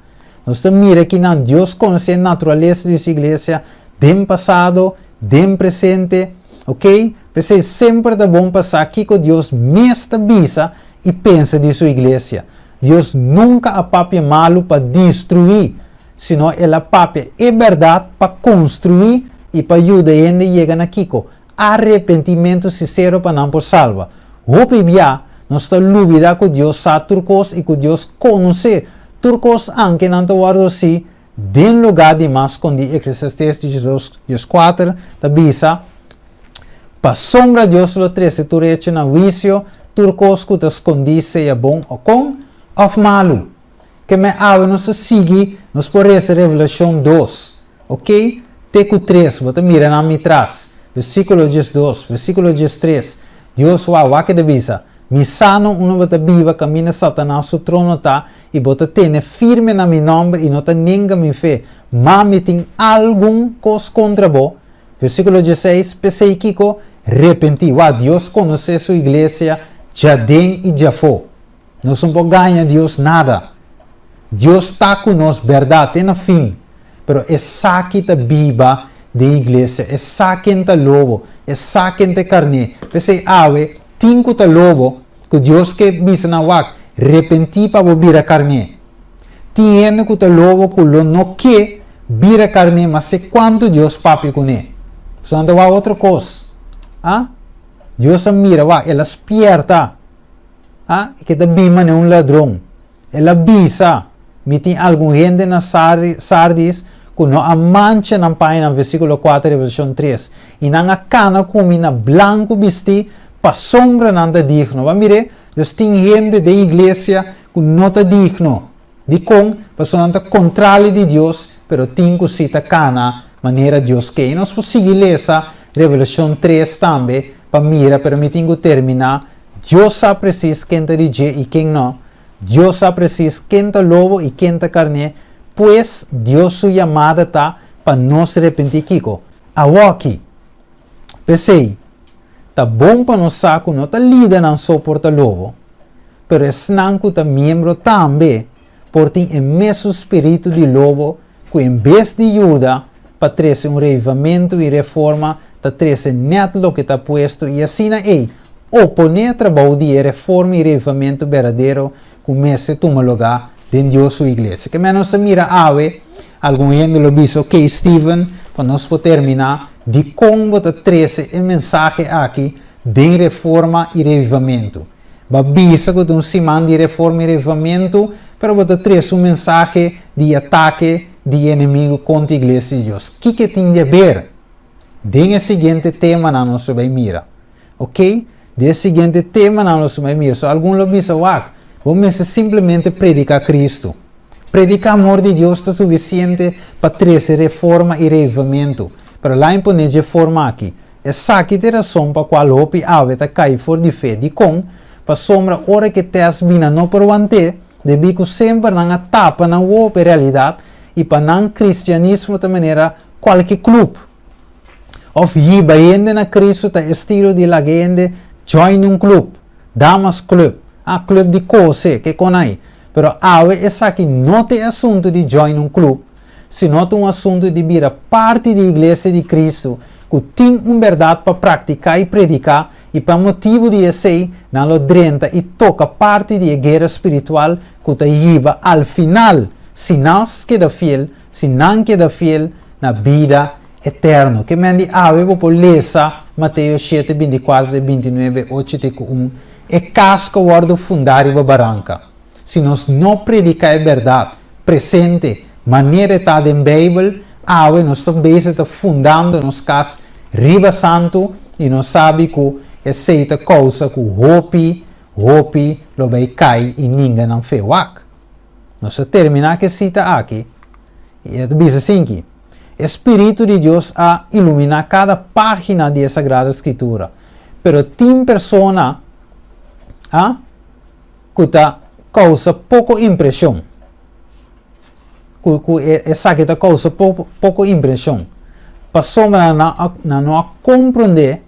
Nós mira que não Deus conhece a natureza dessa igreja, dem passado, dem presente, ok? Pensei sempre é bom passar aqui com Deus mesmo visa e pensa de sua igreja. Deus nunca apapia malo para destruir, senão ela apapia é verdade para construir e para ajudar a gente chegar aqui com arrependimento sincero para não por salva. Hope bia, nós estamos lúbida com Deus sabe turcos e com Deus conhece turcos anche não te guardo assim, den lugar de mais com de Eclesiastes 4, da bisa, para sombra Deus lo 13, tu reche na juízo, turcos que te escondi seja bom ou com, of malo. Que me ave nos sigue, nos por essa Revelação 2, ok? Teco 3, bota mira na mi trás, versículo 2, versículo 3, Deus wa que de bisa, mi sano uno bota viva, camina Satanás su trono tá, e bota tene firme na mi nome, e não ta ninga mi fé, mas me tem algum cos contra bo. Versículo 16, pensei kiko, repenti, Deus conhece sua igreja, já den e já foi. Não somos ganha Deus nada. Deus está conosco, verdade, é no fim. Pero é saque da biba da igreja, é saque da lobo, é saque da carne. Pensei, tinco da lobo, que Deus que bisa na wak, repenti para vira carne. Tiene que da lobo que lo no que vira carne, mas se quanto Deus papi com ele. Só não outra coisa. Deus mira, ela espierta. Que da bima é ladrão. Ela bisa, me tem algum gente na Sardis, que não a mancha na página, versículo 4, Revelação 3. E não a cana como na branco vesti, para sombra não está digno. Vai mire, Deus tem gente da igreja que não está digno. De com, para não está contrário de Deus, pero tem que cita cana, maneira Deus que. E nós podemos ler essa Revelação 3 também, para mira, pero me tenho que terminar. Deus sabe preciso quem está de e quem não. Deus sabe preciso quem está lobo e quem está carne. Pois Deus sua chamada está para nos arrepender, Kiko. Aqui, pensei, tá bom para nós saco, não tá lida não suporta lobo, pero é snanco tá membro também, porque é mesmo espírito de lobo, que em vez de ajuda, para trazer revivamento e reforma, tá trazer net lo que tá puesto, e assim oponer trabalho de reforma e revivamento verdadeiro, comece a tomar lugar dentro de sua igreja. Que menos te mira algum gente lo diz, ok, Steven, para nós poder terminar, de como te trazer a mensagem aqui de reforma e revivamento. Babisa que tem semana de reforma e revivamento, pero você traz mensagem de ataque de inimigo contra a igreja de Deus. O que tem a ver? Den o seguinte tema na nossa mira, ok? Den o seguinte tema na nossa mira. So, algum lo diz, vamos simplesmente predicar Cristo. Predicar o amor de Deus está suficiente para trazer reforma e revivamento. Para lá impõe reforma aqui. Essa aqui é a razão para a qual o ave está cair fora de fé. De com, para sombra, hora que te has vindo não por ante, deve que sempre não tapa na realidade e para não cristianismo de maneira qualquer clube. Of je bijende na Cristo ta estilo de la gente join un club, damas club, club de cose que conai. Pero ave essa que não é assunto de join un club, sino é um assunto de vir parte da igreja de Cristo, que tem uma verdade para praticar e predicar, e para motivo de esse, não lo drenta e toca parte da guerra espiritual que te lleva al final, se não queda fiel, se não queda fiel na vida eterno. Que me ave por lesa Mateus 7, 24, 29, 81 e casco guardo fundário da barranca. Se nós não predicar a verdade presente, maneira está em Bíblia, ave nós também está fundando nos cas riba santo e nós sabe que essa coisa que hopi lo vai cair e ninguém não fez. Nós terminar que cita aqui e é diz assim que Espíritu de Dios a iluminar cada página de esa Sagrada Escritura. Pero tem persona que causa pouco impressão. Essa que causa pouco impressão. Passou a não compreender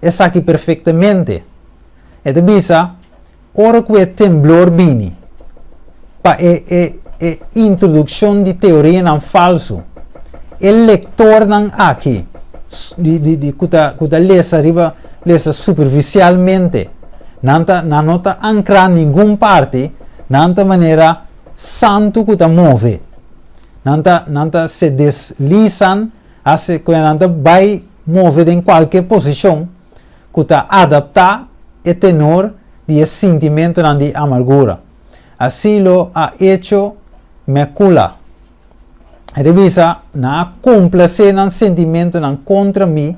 essa aqui perfeitamente. E devisa, ora que é temblor bini, para introdução de teoria não falso. O leitor não aqui, que lesa superficialmente, não nota ancrar nenhuma parte, não maneira santo que move. Não se deslizam, assim que não vai mover em qualquer posição, que adapta o tenor de sentimento de amargura. Assim lo ha hecho Mecula. Revisa na complacer no sentimento contra mim,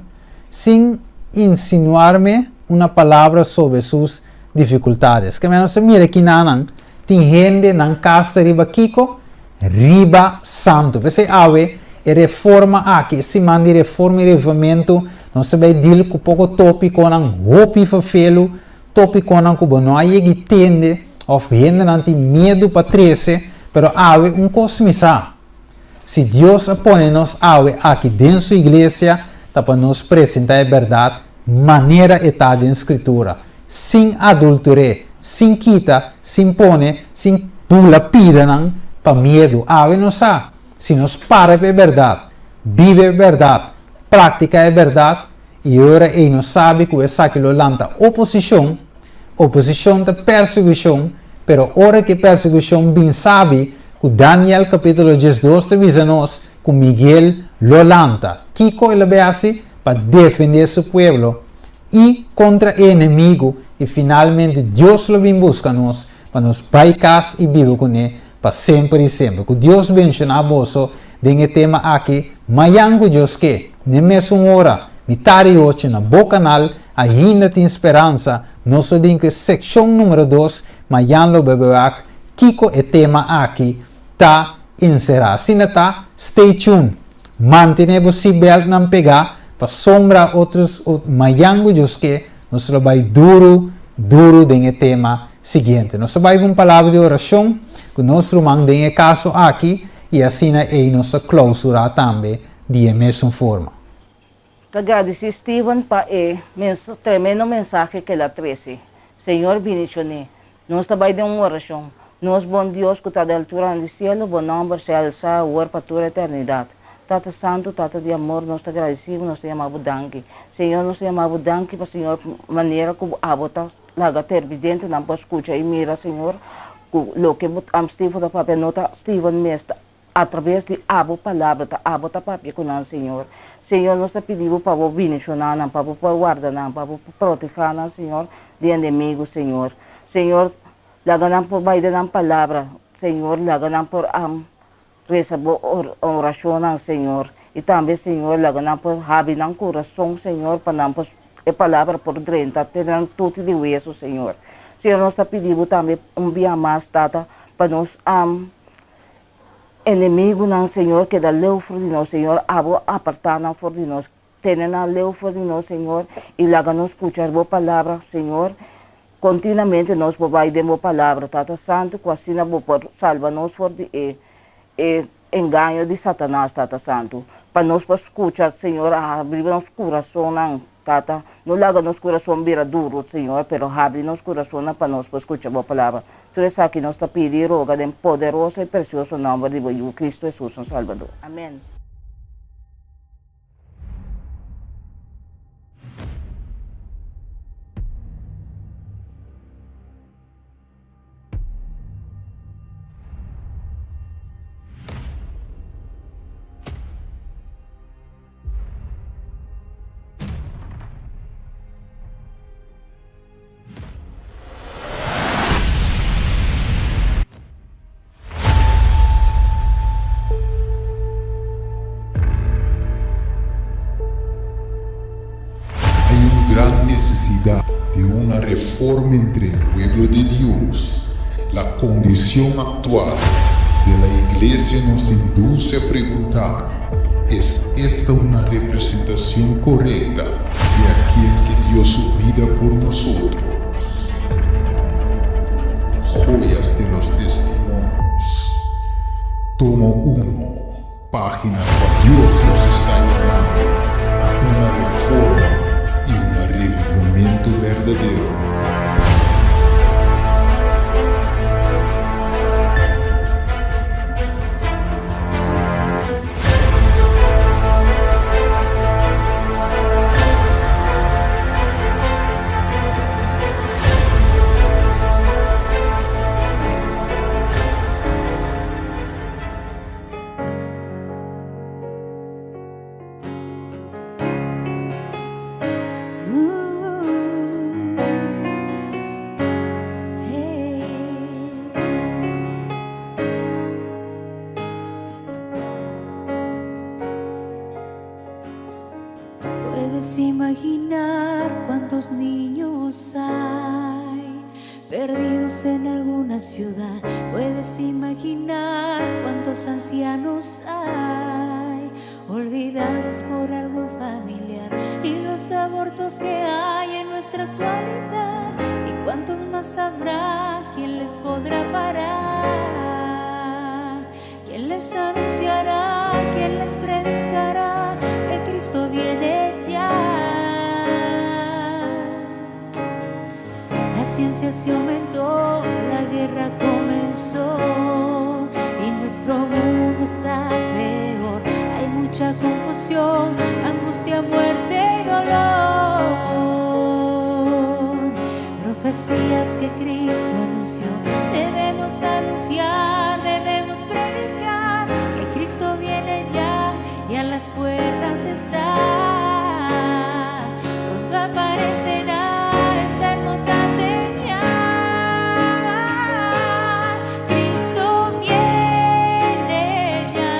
sem insinuar-me uma palavra sobre suas dificuldades. Que menos mira que tem gente na casta riba Kiko, riba santo. Porque ave e reforma aqui, se manda reforma e revivamento, nós também deal com pouco tópico não hopi fafelo, tópico não que não há que tende, ou gente não tem medo para trece, pero ave cosmisa. Se Deus põe-nos aqui dentro da sua igreja, para nos apresentar a verdade, maneira etada em escritura, sem adultério, sem quita, sem pone, sem pula pida para medo. Ave não sabe. Se nos para a verdade, vive a verdade, prática a verdade, e ora ele não sabe que essa que lanta oposição da perseguição, pero ora que perseguição bem sabe que Daniel capítulo 12 avisa-nos que Miguel lo lanta, Kiko ele ve assim para defender seu povo e contra o inimigo, e finalmente Deus lo vem buscar-nos para nos baicar e viver com ele para sempre e sempre. Que Deus bendiga a vós em tema aqui, mayango Deus que, nem mesmo hora, mitari hoje na boa canal, ainda tem esperança, nosso link seção número 2, mayango bebeak, Kiko e tema aqui, tá encerrado. Se não tá, stay tuned. Mantenha-vos belt não pegar, para sombra outros, mayango Deus que, nós vai duro em tema seguinte. Nós vai uma palavra de oração, que nós mandem caso aqui, e assim é nossa clausura também, de mesma forma. Agradecer Steven para o tremendo mensagem que ele trouxe. Senhor, bendicione. Nós também de uma oração. Nós, bom Deus, que está da altura do céu, bom nome, se alçar, o para toda a eternidade. Tata Santo, Tata de amor, nós te agradecemos, nós te amamos danke. Senhor, nós te amamos danke, para Senhor, maneira que a bota laga ter vidente, não pode escutar e mira, Senhor, lo que am Steven da papel nota, Steven mestre, através de abo palavra, ta abo ta papel com nós, Senhor. Senhor, nós te pedimos para o bendicionar, para o guardar, para o proteger, Senhor, de inimigo, Senhor. Senhor, laga não por baile na palavra, Senhor, laga não por reza oração, Senhor. E também, Senhor, laga não por habi ng coração, Senhor, para não por a palavra por dentro, terão tudo de hueso, Senhor. Senhor, nós te pedimos também dia mais, Tata, para nós inimigo, não, Senhor, que dá leu for de nós, Senhor, abo apartar não for de nós, tenen a leu for de nós, Senhor, e laga nos escuchar boa palavra, Senhor. Continuamente nós vamos dar boa palavra, Tata Santo, que assim não por salva nós for de engano de Satanás, Tata Santo. Para nós para escuchar, Senhor, abrir nosso coração, Tata, não laga nosso coração vira duro, Senhor, pero abre nosso coração para nós para escuchar boa palavra. Tudo isso aqui nós te pedimos, roga em poderoso e precioso nome de Cristo Jesus, nosso Salvador. Amém. Gran necesidad de una reforma entre el pueblo de Dios. La condición actual de la iglesia nos induce a preguntar, ¿Es esta una representación correcta de aquel que dio su vida por nosotros? Joyas de los testimonios. Tomo 1, página 4. Dios nos está llamando a una reforma y un revivimiento verdadero. Puedes imaginar cuántos niños hay perdidos en alguna ciudad. Puedes imaginar cuántos ancianos hay olvidados por algún familiar, y los abortos que hay en nuestra actualidad, y cuántos más habrá. ¿Quién les podrá parar? ¿Quién les anunciará? ¿Quién les predicará que Cristo viene ya? La ciencia se aumentó, la guerra comenzó y nuestro mundo está peor. Hay mucha confusión, angustia, muerte y dolor. Profecías que Cristo anunció, debemos anunciar, debemos predicar que Cristo viene ya y a las puertas está. Pronto aparecerá esa hermosa señal. Cristo viene ya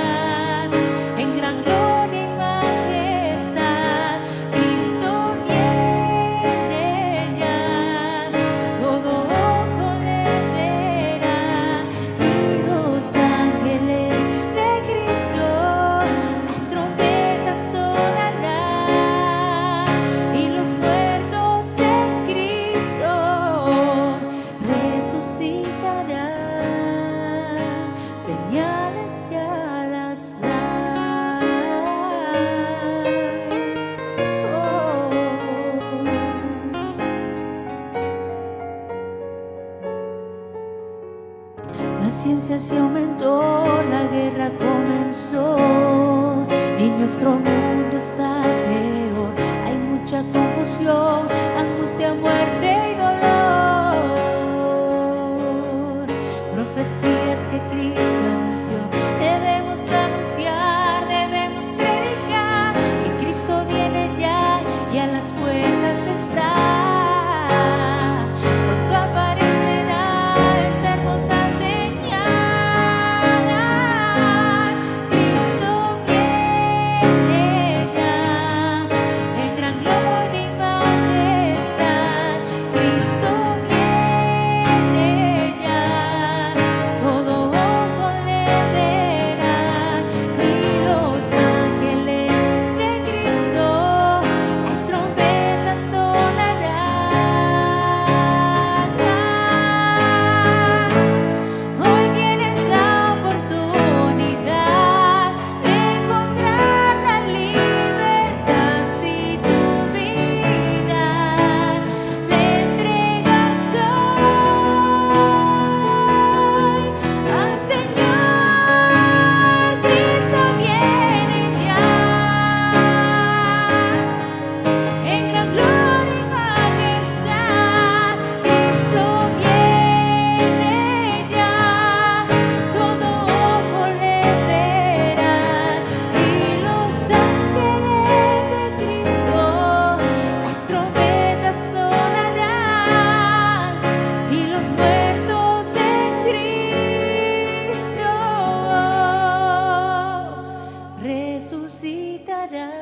en gran gloria y majestad. Cristo viene ya, todo ojo le verá, y los ángeles de Cristo, las trompetas sonarán, y los muertos en Cristo resucitarán. Señales ya las hay. La ciencia se aumentó, la guerra comenzó y nuestro mundo está peor. Hay mucha confusión, angustia, muerte y dolor. Profecías que Cristo anunció, debemos anunciar, debemos predicar que Cristo viene ya y a las puertas está. Pronto aparecerá esa hermosa señal. Cristo viene ya en gran gloria y majestad. Cristo viene ya, todo ojo le verá, y los ángeles de Cristo, las trompetas sonarán. Hoy tienes la oportunidad de encontrar la libertad si tu vida le entregas hoy al Señor. Cristo viene ya en gran gloria y majestad. Cristo viene ya, todo ojo le verá, y los ángeles de Cristo, las trompetas sonarán, y los muertos en Cristo resucitarán.